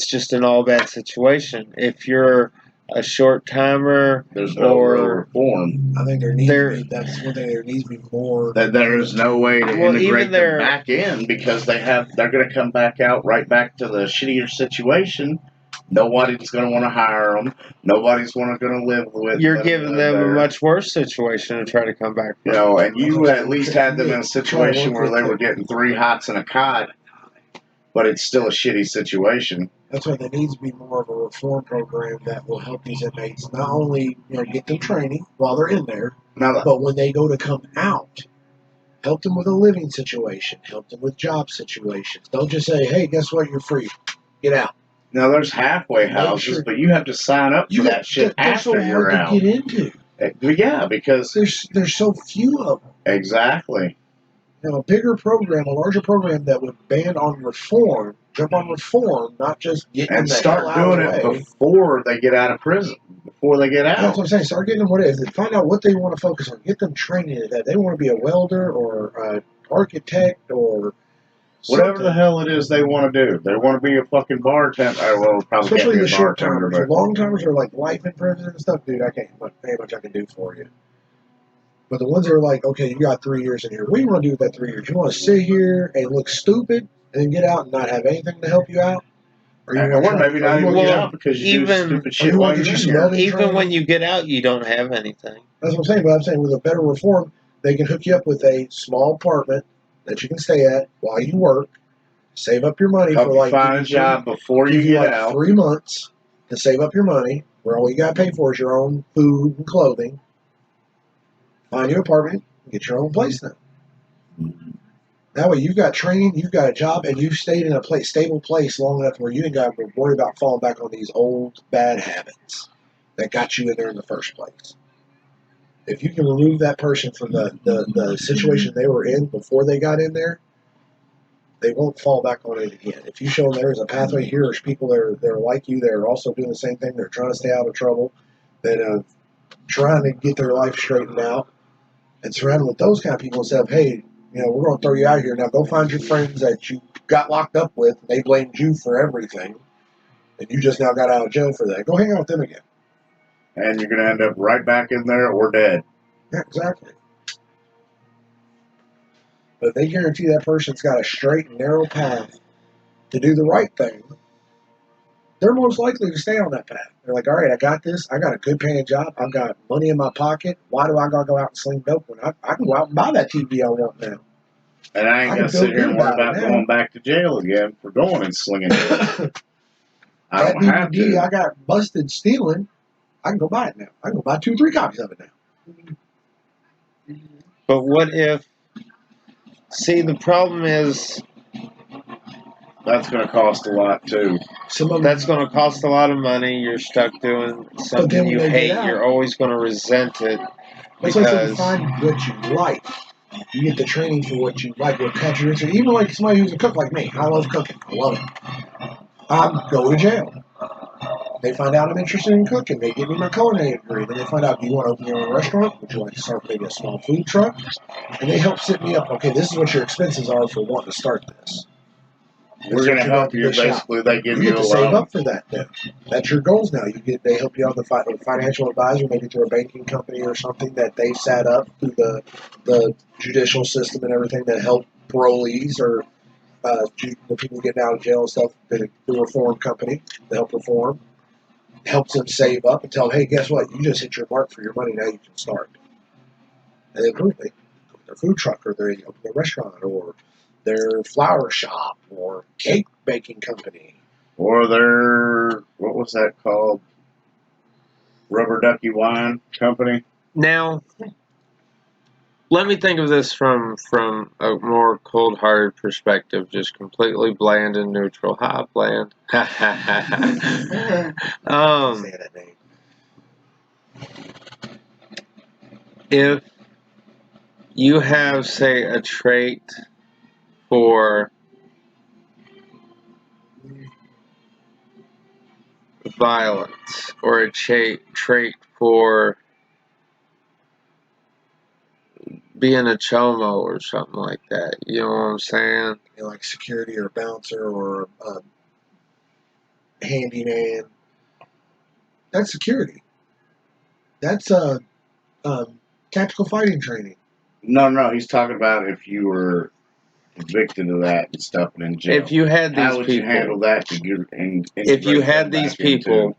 just an all bad situation. If you're a short timer, there's no real reform. I think there needs to be. That's one thing. There needs to be more. That there is no way to integrate them back in because they're going to come back out right back to the shittier situation Nobody's going to want to hire them. Nobody's going to live with. You're giving them a much worse situation to try to come back from. You know, and you at least had them in a situation where they were getting 3 hots and a cot, but it's still a shitty situation. That's why there needs to be more of a reform program that will help these inmates not only get them training while they're in there, but when they go to come out, help them with a living situation, help them with job situations. Don't just say, "Hey, guess what? You're free. Get out." Now there's halfway houses, but you have to sign up for that shit after you're out. They're so hard to get into. Yeah, because there's so few of them. Exactly. A bigger program, a larger program that would ban on reform, jump on reform, not just get and them start doing it before they get out of prison, before they get out. That's what I'm saying. Start getting them what it is. Find out what they want to focus on. Get them training in that. They want to be a welder or an architect or whatever the hell it is they want to do. They want to be a fucking bartender. Well, probably especially the short timers. The long timers are like life in prison and stuff. Dude, I can't very much I can do for you. But the ones that are like, okay, you got 3 years in here. What do you want to do with that 3 years? You want to sit here and look stupid and then get out and not have anything to help you out? Or maybe not even get out because you do stupid shit while you're in here. Even when you get out, you don't have anything. That's what I'm saying. But I'm saying with a better reform, they can hook you up with a small apartment that you can stay at while you work. Save up your money for like find a job before you get out. 3 months to save up your money, where all you got to pay for is your own food and clothing. Find your apartment, get your own place now. That way, you've got training, you've got a job, and you've stayed in a stable place long enough where you ain't got to worry about falling back on these old bad habits that got you in there in the first place. If you can remove that person from the situation they were in before they got in there, they won't fall back on it again. If you show them there's a pathway here, there's people that are like you, that are also doing the same thing, they're trying to stay out of trouble, that are trying to get their life straightened out, and surround them with those kind of people instead of, hey, we're going to throw you out here. Now go find your friends that you got locked up with, and they blamed you for everything, and you just now got out of jail for that. Go hang out with them again. And you're going to end up right back in there or dead. Yeah, exactly. But if they guarantee that person's got a straight and narrow path to do the right thing, they're most likely to stay on that path. They're like, all right, I got this. I got a good paying job. I've got money in my pocket. Why do I got to go out and sling dope when I can go out and buy that TV I want now? And I ain't going to sit here and worry about going back to jail again for going and slinging dope. I don't have to. I got busted stealing. I can go buy it now. I can go buy 2 or 3 copies of it now. But what if... See, the problem is... That's going to cost a lot, too. That's going to cost a lot of money. You're stuck doing something you hate. You're always going to resent it. Because you find what you like. You get the training for what you like. What catch your interest. Even like somebody who's a cook like me. I love cooking. I love it. I go to jail. They find out I'm interested in cooking. They give me my culinary degree. Then they find out, do you want to open your own restaurant? Would you like to start maybe a small food truck? And they help set me up. Okay, this is what your expenses are for wanting to start this. We're going to help you. Basically, they give you a loan. Save up for that then. That's your goals now. They help you out with a financial advisor, maybe through a banking company or something that they've set up through the judicial system and everything that help parolees or the people getting out of jail and stuff. The reform company to help reform. Helps them save up and tell them, hey, guess what? You just hit your mark for your money. Now you can start. And then boom, they open their food truck or they open their restaurant or their flower shop or cake baking company. Or their, what was that called? Rubber Ducky Wine Company. Now, let me think of this from a more cold-hearted perspective, just completely bland and neutral. Ha, bland. If you have, say, a trait for violence or a trait for being a chomo or something like that, you know what I'm saying? Like security or bouncer or handyman. That's security. That's tactical fighting training. No, he's talking about if you were convicted of that and stuff and in jail. If you had these How would you people, handle that to get if you had these people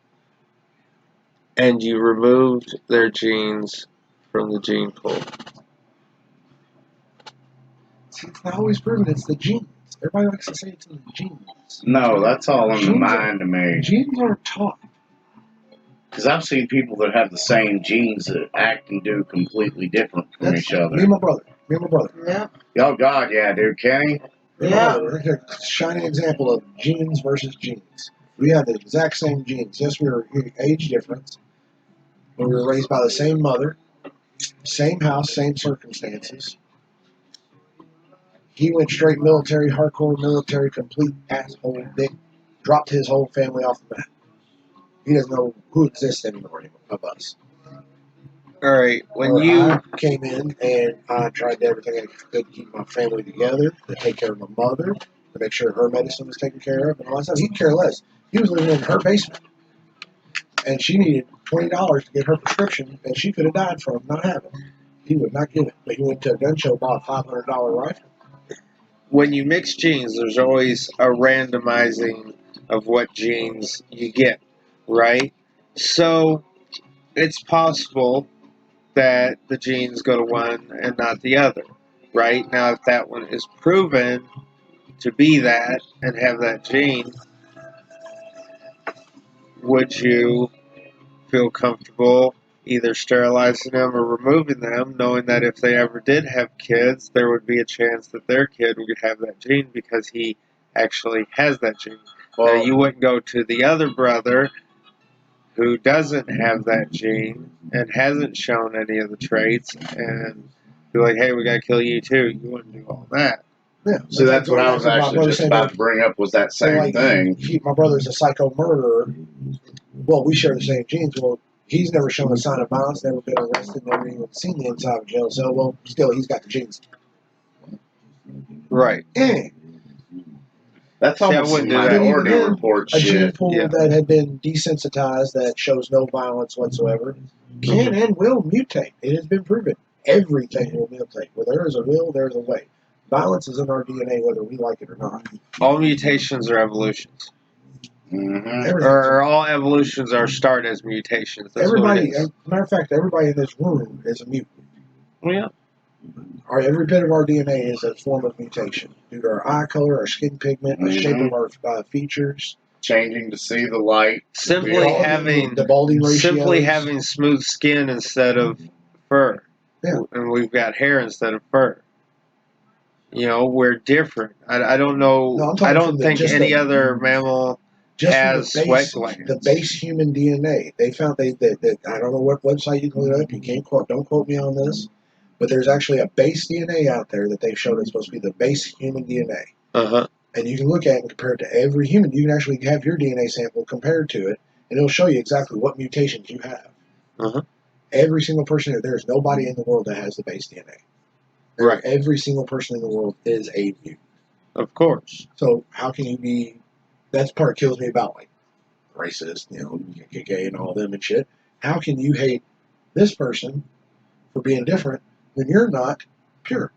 and you removed their genes from the gene pool, See, it's not always proven it's the genes. Everybody likes to say it's in the genes. No, that's all in the Genes mind to me. Genes aren't taught. Because I've seen people that have the same genes that act and do completely different from each other. Me and my brother. Yeah. Oh, God, yeah, dude. Kenny? Me and my Yeah. brother. We're a shining example of genes versus genes. We have the exact same genes. Yes, we were age difference. But we were raised by the same mother, same house, same circumstances. He went straight military, hardcore military, complete asshole dick. Dropped his whole family off the map. He doesn't know who exists anymore of us. all right, when Or you I came in and I tried everything I could to keep my family together, to take care of my mother, to make sure her medicine was taken care of, and all that stuff. He'd care less. He was living in her basement, and she needed $20 to get her prescription, and she could have died from not having it. He would not give it, but he went to a gun show, bought a $500 rifle. when you mix genes, there's always a randomizing of what genes you get, right? So it's possible that the genes go to one and not the other, right? Now, if that one is proven to be that and have that gene, would you feel comfortable either sterilizing them or removing them, knowing that if they ever did have kids, there would be a chance that their kid would have that gene because he actually has that gene? Well, Now, you wouldn't go to the other brother who doesn't have that gene and hasn't shown any of the traits and be like, hey, we got to kill you too. You wouldn't do all that. Yeah. see, that's what I was actually just about to bring up was that same thing. My brother's a psycho murderer. Well, we share the same genes. Well, he's never shown a sign of violence, never been arrested, never even seen the inside of a jail cell. Well, still, he's got the genes. Right. Eh. That's See, I almost wouldn't do minority that. report A gene shit. pool Yeah. that had been desensitized, that shows no violence whatsoever, can and will mutate. It has been proven. Everything will mutate. Where there is a will, there is a way. Violence is in our DNA, whether we like it or not. All mutations are evolutions. Mm-hmm. Or all evolutions are start as mutations. That's Everybody, what it as is. a matter of fact, everybody in this room is a mutant. Yeah. Every bit of our DNA is a form of mutation due to our eye color, our skin pigment, the shape of our features. Changing to see the light. Simply having the balding ratios. simply having smooth skin instead of fur. Yeah. And we've got hair instead of fur. You know, we're different. I don't know. No, I'm talking I don't from think any other mammal just has from sweat glands. the base human DNA. They found that I don't know what website you can look up. You can't don't quote me on this, but there's actually a base DNA out there that they've shown is supposed to be the base human DNA. Uh-huh. And you can look at it and compare it to every human. You can actually have your DNA sample compared to it, and it'll show you exactly what mutations you have. Uh-huh. Every single person, there's nobody in the world that has the base DNA. Right. Every single person in the world is a mutant. Of course. So how can you be? That's part kills me about like racist, gay and all them and shit. How can you hate this person for being different when you're not pure?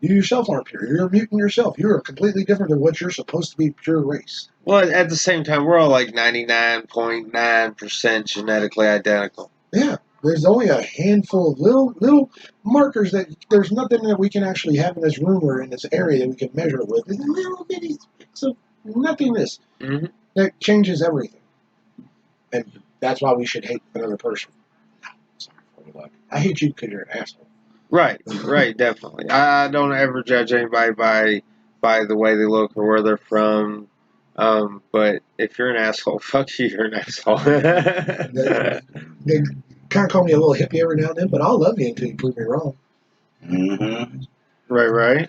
You yourself aren't pure. You're a mutant yourself. You're completely different than what you're supposed to be pure race. Well, at the same time, we're all like 99.9% genetically identical. Yeah. There's only a handful of little markers that there's nothing that we can actually have in this room or in this area that we can measure it with. There's little bitty specks of nothingness that changes everything. And that's why we should hate another person. Sorry for your luck. I hate you because you're an asshole. Right, definitely. I don't ever judge anybody by the way they look or where they're from. But if you're an asshole, fuck you, you're an asshole. They kind of call me a little hippie every now and then, but I'll love you until you prove me wrong. Mm-hmm. Right.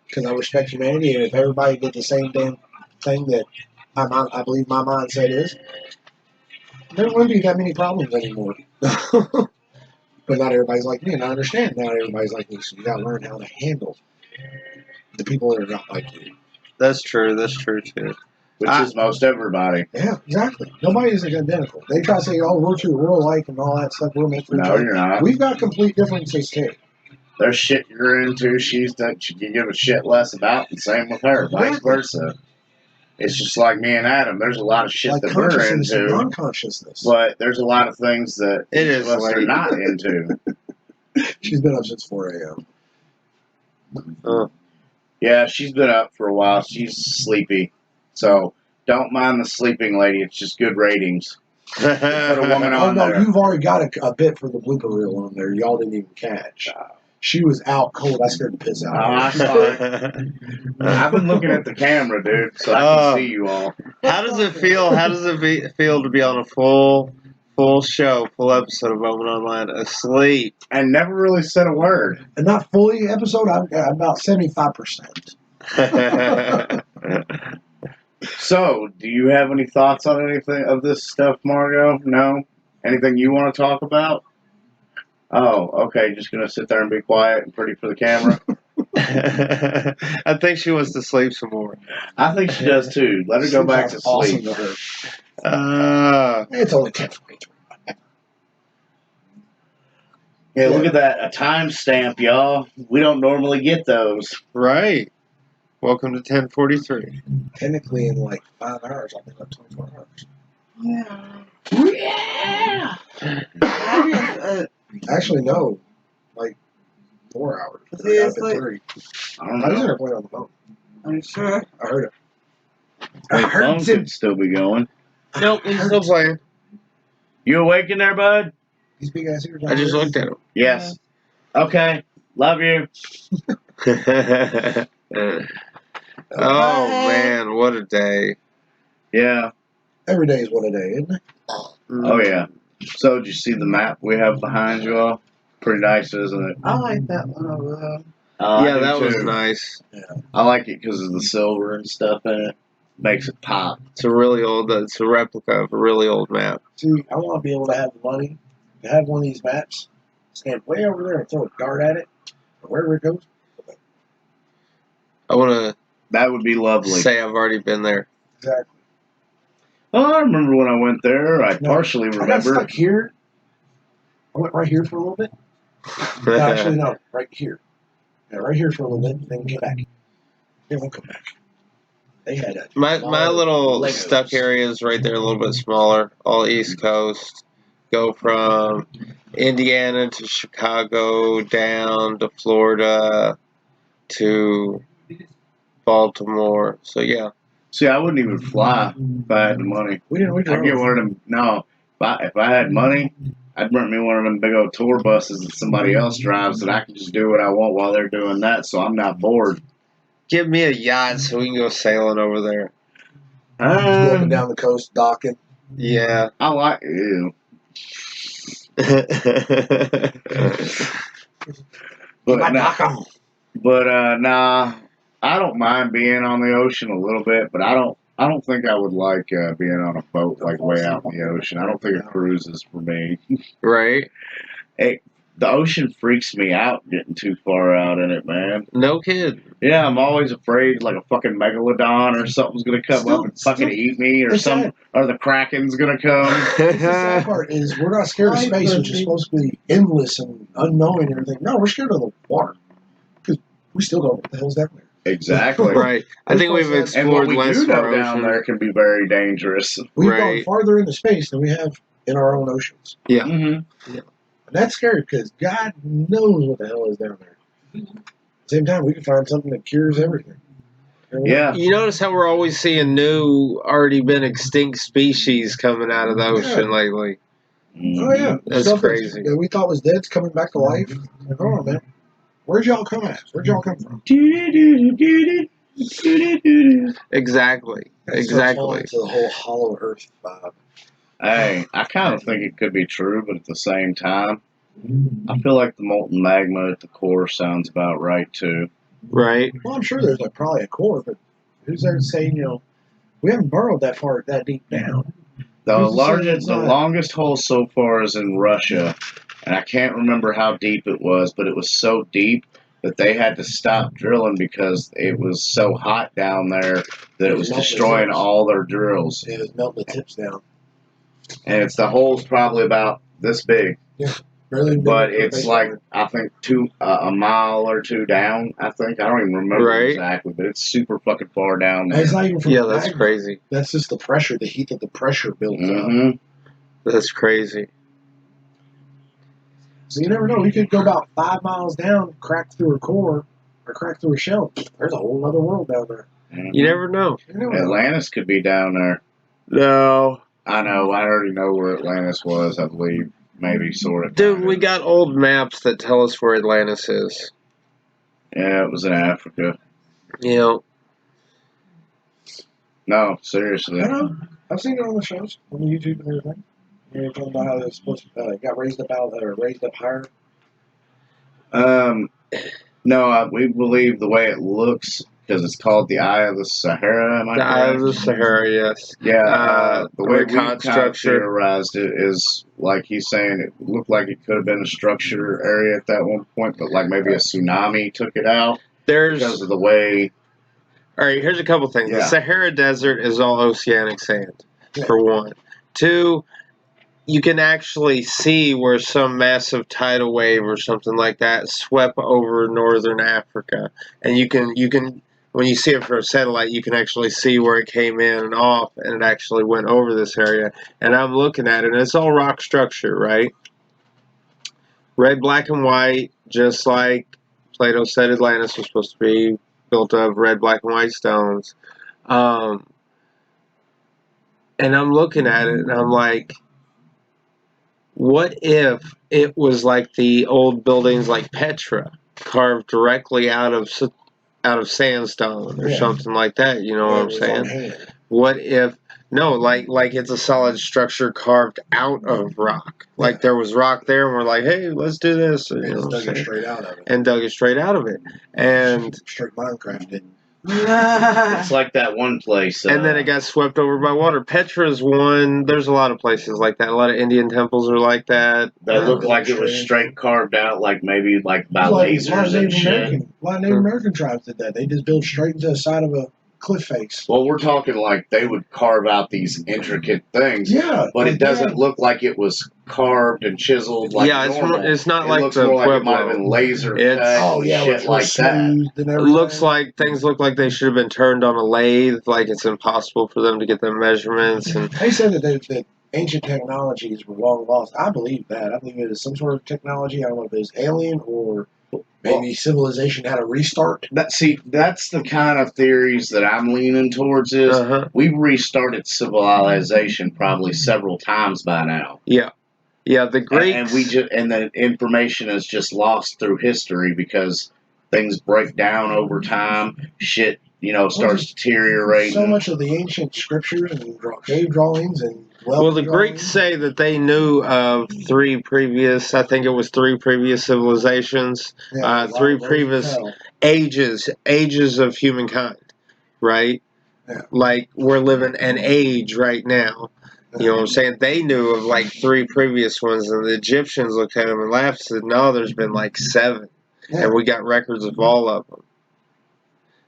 Because I respect humanity, and if everybody did the same damn thing that I believe my mindset is, there wouldn't be that many problems anymore. But not everybody's like me, and I understand not everybody's like me, so you gotta learn how to handle the people that are not like you. That's true too. Which is most everybody. Yeah, exactly. Nobody is identical. They try to say, oh, we're alike and all that stuff. We're meant for each No, other. you're not. We've got complete differences too. There's shit you're into, she can give a shit less about, and same with her, vice versa. It's just like me and Adam. There's a lot of shit Like that we're consciousness and into, non-consciousness. but there's a lot of things that It each is of us are late. not into. She's been up since 4 a.m. Yeah, she's been up for a while. She's sleepy. So don't mind the sleeping lady. It's just good ratings. Put a woman Oh on no, there. you've already got a bit for the blooper reel on there. Y'all didn't even catch. She was out cold. I scared the piss out Oh, of I her. saw it. I've been looking at the camera, dude, so I can see you all. How does it feel? How does it feel to be on a full show, full episode of OmEn Online asleep? And never really said a word. And not fully episode. I'm about 75%. So, do you have any thoughts on anything of this stuff, Margo? No? Anything you want to talk about? Oh, okay. Just gonna sit there and be quiet and pretty for the camera. I think she wants to sleep some more. I think she does too. Let her go back to Awesome sleep. to her. It's only 10:43. Yeah, look at that. A timestamp, y'all. We don't normally get those. Right. Welcome to 10:43. Technically, in like 5 hours, I'll be like 24 hours. Yeah. Yeah. Actually, no, like 4 hours. See, I've it's been like- 3. I don't I was know. gonna play on the phone. Are you sure? I heard it. My phone could still be going. Nope, he's still playing. You awake in there, bud? These big ass ears. I just looked at him. Yes. Okay. Love you. Oh man, what a day! Yeah. Every day is one a day, isn't it? Oh, yeah. So, did you see the map we have behind you all? Pretty nice, isn't it? I like that one over there. Yeah, I do that was too. nice. I like it because of the silver and stuff in it. Makes it pop. It's a really old. It's a replica of a really old map. See, I want to be able to have the money to have one of these maps, stand way over there and throw a dart at it, or wherever it goes. I want That would be to lovely. say I've already been there. Exactly. Oh, I remember when I went there. I No, partially I got remember. stuck here. I went right here for a little bit. No, actually, no, right here. Yeah, right here for a little bit, then came back. They won't come back. They had a My smaller little Legos. stuck area is right there, a little bit smaller. All East Coast. Go from Indiana to Chicago, down to Florida to Baltimore. So yeah, See, I wouldn't even fly if I had the money. We didn't. We I'd get drove. one of them. No, if I had money, I'd rent me one of them big old tour buses that somebody else drives that I can just do what I want while they're doing that, so I'm not bored. give me a yacht so we can go sailing over there. Go up and down the coast, docking. Yeah. I like ew. But nah, I don't mind being on the ocean a little bit, but I don't think I would like being on a boat like way out in the ocean. I don't think a cruise is for me. Right? The ocean freaks me out getting too far out in it, man. No kid. Yeah, I'm always afraid like a fucking megalodon or something's gonna come up and fucking eat me, or or the kraken's gonna come. The sad part is we're not scared of space, which is supposed to be endless and unknown and everything. No, we're scared of the water because we still don't know what the hell's down there. Exactly. Right. I think we've And what explored we less do of know our down ocean. there can be very dangerous. We've Right. gone farther into space than we have in our own oceans. Yeah. Mm-hmm. And that's scary because God knows what the hell is down there. At the same time, we can find something that cures everything. Yeah. You notice how we're always seeing new, already been extinct species coming out of the ocean lately. Oh, yeah. That's Stuff crazy. that we thought was dead's coming back to life. Like, hold on, man. Where'd y'all come at? Where'd y'all come from? Exactly. Exactly. To the whole hollow earth vibe. Hey, I kind of think it could be true, but at the same time, I feel like the molten magma at the core sounds about right too. Right. Well, I'm sure there's probably a core, but who's there to say, we haven't burrowed that deep down. The Who's to say it's the not? longest hole so far is in Russia, and I can't remember how deep it was, but it was so deep that they had to stop drilling because it was so hot down there that it was destroying all their drills. It was melting the tips down. And the hole's probably about this big. Yeah. Barely been but to a it's baseball like game. I think a mile or two down. I think I don't even remember Right. exactly, but it's super fucking far down And there. it's not even from Yeah, the that's magma. crazy. That's just the pressure, the heat that the pressure builds up. Mm-hmm. That's crazy. So you never know. We could go about 5 miles down, crack through a core, or crack through a shell. There's a whole other world down there. You never know. You never know. Atlantis could be down there. No. I know. I already know where Atlantis was. I believe maybe sort of. Dude, kinda. we got old maps that tell us where Atlantis is. Yeah, it was in Africa. You know, No, seriously. I know. I've seen it on the shows, on YouTube and everything. You're talking about how it's supposed to got raised up higher. No, we believe the way it looks because it's called the Eye of the Sahara. Am I the Eye of correct? the Sahara, yes. Yeah, the way we kind of structure. theorized it is like he's saying it looked like it could have been a structure area at that one point, but like maybe a tsunami took it out because There's. of the way. All right, here's a couple things. The Yeah. Sahara Desert is all oceanic sand, Yeah. for one. Two, you can actually see where some massive tidal wave or something like that swept over northern Africa, and you can when you see it from a satellite, you can actually see where it came in and off, and it actually went over this area. And I'm looking at it, and it's all rock structure, right? Red, black, and white, just like Plato said Atlantis was supposed to be built of red, black, and white stones. And I'm looking at it, and I'm like, what if it was like the old buildings like Petra, carved directly out of sandstone or Yeah. something like that? You know Yeah, what it I'm was saying? on hand. What if no, like it's a solid structure carved out of rock. Like Yeah. there was rock there, and we're like, hey, let's do this. You And know just what I'm dug it saying? straight out of it. And dug it straight out of it. And Straight Minecraft did. It's like that one place. and then it got swept over by water. Petra's one. There's a lot of places like that. A lot of Indian temples are like that. that looked like it was straight carved out, like maybe like by A lot of lasers and Native shit. American, a lot of Native American tribes did that. They just built straight into the side of a cliff face. Well, we're talking like they would carve out these intricate things, Yeah, but like it doesn't that. look like it was carved and chiseled like Yeah, normal. it's not It like looks the more like it might have Pueblo. been laser It's- cut Oh and yeah, shit which like was that. smooth and It everything. looks like things look like they should have been turned on a lathe. Like it's impossible for them to get the measurements. And They said that ancient technologies were long lost. I believe that. I believe it is some sort of technology. I don't know if it was alien or maybe civilization had a restart. That's the kind of theories that I'm leaning towards. Is we've restarted civilization probably several times by now. Yeah, the Greeks. And the information is just lost through history because things break down over time. Shit, starts deteriorating. So much of the ancient scriptures and cave drawings and Well, the Greeks say that they knew of three previous civilizations, three previous ages of humankind, right? Yeah. Like we're living an age right now. You know what I'm saying? They knew of like three previous ones, and the Egyptians looked at them and laughed and said, no, there's been like 7. Yeah. And we got records of all of them.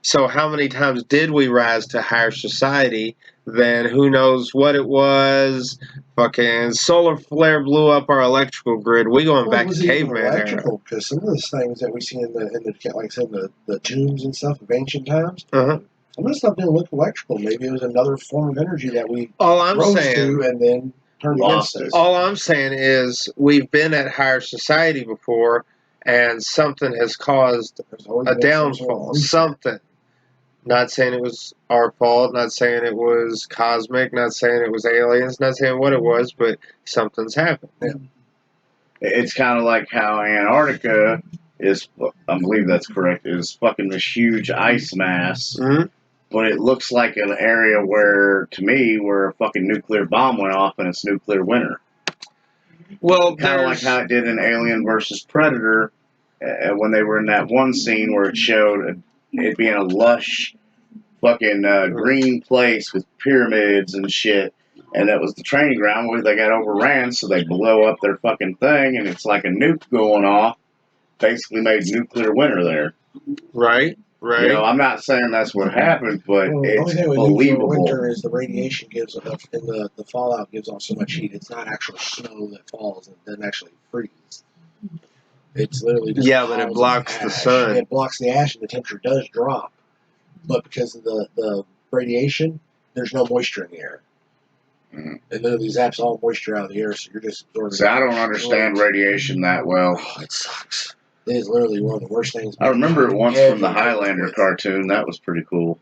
So how many times did we rise to higher society? Then who knows what it was? Fucking solar flare blew up our electrical grid. We going back to caveman era. Because some of those things that we see in the like I said, the tombs and stuff of ancient times, Uh-huh. some of the stuff didn't look electrical. Maybe it was another form of energy that we All I'm rose saying, to and then turned against us. all I'm saying is we've been at higher society before, and something has caused a downfall. Something. Not saying it was our fault, not saying it was cosmic, not saying it was aliens, not saying what it was, but something's happened. Yeah. It's kind of like how Antarctica is, I believe that's correct, is fucking this huge ice mass. Mm-hmm. But it looks like an area where a fucking nuclear bomb went off and it's nuclear winter. Well, kind of like how it did in Alien versus Predator when they were in that one scene where it showed it being a lush fucking green place with pyramids and shit. And that was the training ground where they got overran, so they blow up their fucking thing, and it's like a nuke going off. Basically made nuclear winter there. Right. I'm not saying that's what happened, but it's the only thing with believable. nuclear winter is the radiation gives enough, and the fallout gives off so much heat. It's not actual snow that falls; it doesn't actually freeze. It's literally just Yeah, but it causes blocks the ash. sun. It blocks the ash, and the temperature does drop. But because of the radiation, there's no moisture in the air. It literally zaps all moisture out of the air, so you're just absorbing. See, I don't understand radiation that well. Oh, it sucks. It is literally one of the worst things. I remember it once from the Everything Highlander with. cartoon. That was pretty cool.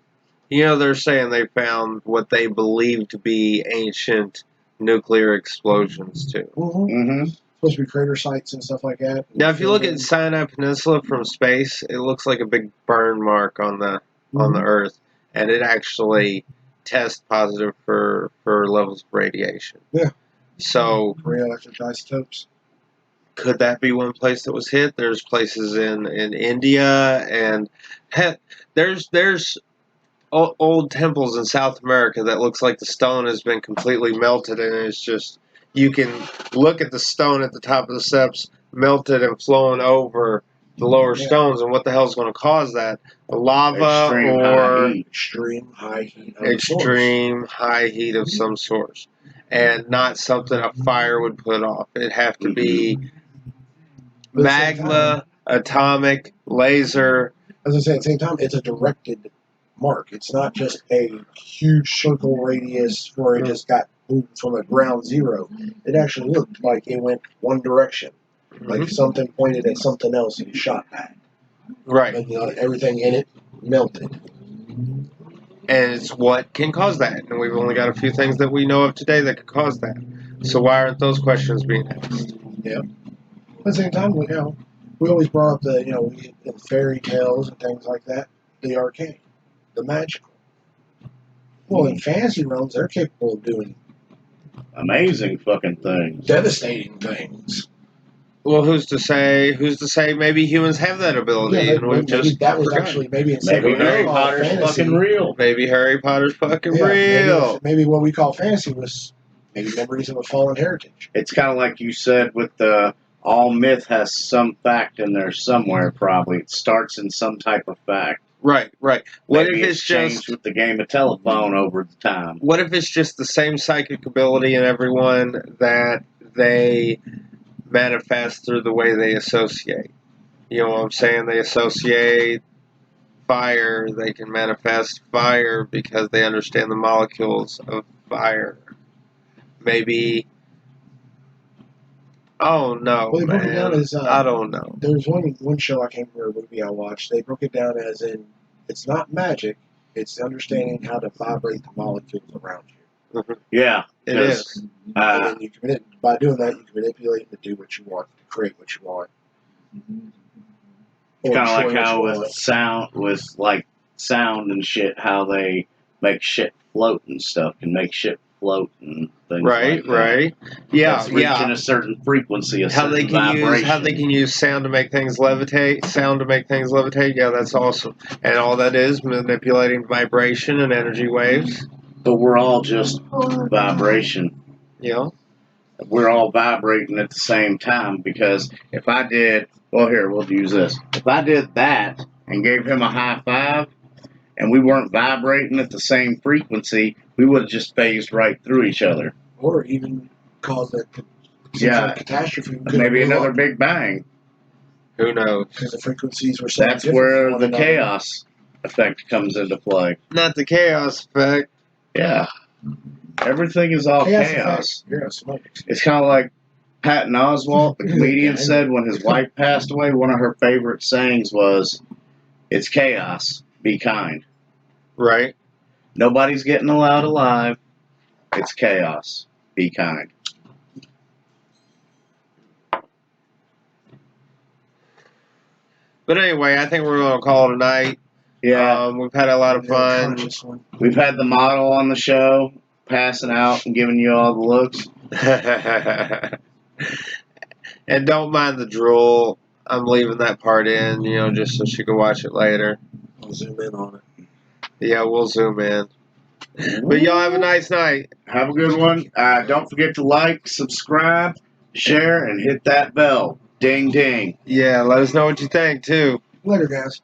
You know, they're saying they found what they believe to be ancient nuclear explosions too. Mm-hmm. Supposed to be crater sites and stuff like that. Now, if you look at Sinai Peninsula from space, it looks like a big burn mark on the Earth, and it actually tests positive for levels of radiation. Yeah. So, radioactive isotopes. Could that be one place that was hit? There's places in India, and there's old temples in South America that looks like the stone has been completely melted, and it's just, you can look at the stone at the top of the steps melted and flowing over the lower stones, and what the hell is going to cause that? Lava or extreme high heat of some sort, and not something a fire would put off. It'd have to be magma, atomic, laser. As I say, at the same time, it's a directed mark. It's not just a huge circle radius where it just got moved from a ground zero. It actually looked like it went one direction. Like something pointed at something else and shot back. Right. And everything in it melted. And it's what can cause that. And we've only got a few things that we know of today that could cause that. So why aren't those questions being asked? Yeah. At the same time, we always brought up the, in fairy tales and things like that, the arcane, the magical. Well, in fantasy realms, they're capable of doing amazing fucking things, devastating things. Well, who's to say? Maybe humans have that ability, and we've just that was actually maybe Harry Potter's fucking real. Maybe Harry Potter's fucking real. Maybe what we call fantasy was maybe memories of a fallen heritage. It's kind of like you said with the all myth has some fact in there somewhere. Probably it starts in some type of fact. Right. What Maybe if it's changed just with the game of telephone over the time? What if it's just the same psychic ability in everyone that they manifest through the way they associate? You know what I'm saying? They associate fire. They can manifest fire because they understand the molecules of fire. Maybe. Oh no, well, they broke man! it down as, I don't know. There was one show I can't remember, movie I watched. They broke it down as in it's not magic; it's understanding how to vibrate the molecules around you. Yeah, it is. And you can, by doing that, you can manipulate and do what you want, to create what you want. It's kind of like how with sound and shit, how they make shit float and stuff, can make shit float and things like that. Right. Yeah, it's reaching a certain frequency, how they can use sound to make things levitate. Yeah, that's awesome. And all that is manipulating vibration and energy waves. But we're all just vibration. Yeah. We're all vibrating at the same time, because if I did, we'll use this. If I did that and gave him a high five and we weren't vibrating at the same frequency, we would have just phased right through each other. Or even caused a catastrophe. Maybe another Big Bang. Who knows? Because the frequencies were so That's where the chaos effect comes into play. Not the chaos effect. Yeah. Everything is all chaos. It's kind of like Patton Oswalt, the comedian, said when his wife passed away, one of her favorite sayings was, "It's chaos, be kind." Right. Nobody's getting allowed alive. It's chaos, be kind. But anyway, I think we're going to call it a night. Yeah. We've had a lot of fun. We've had the model on the show, passing out and giving you all the looks. And don't mind the drool. I'm leaving that part in, just so she can watch it later. I'll zoom in on it. Yeah, we'll zoom in. But y'all have a nice night. Have a good one. Don't forget to like, subscribe, share, and hit that bell. Ding, ding. Yeah, let us know what you think, too. Later, guys.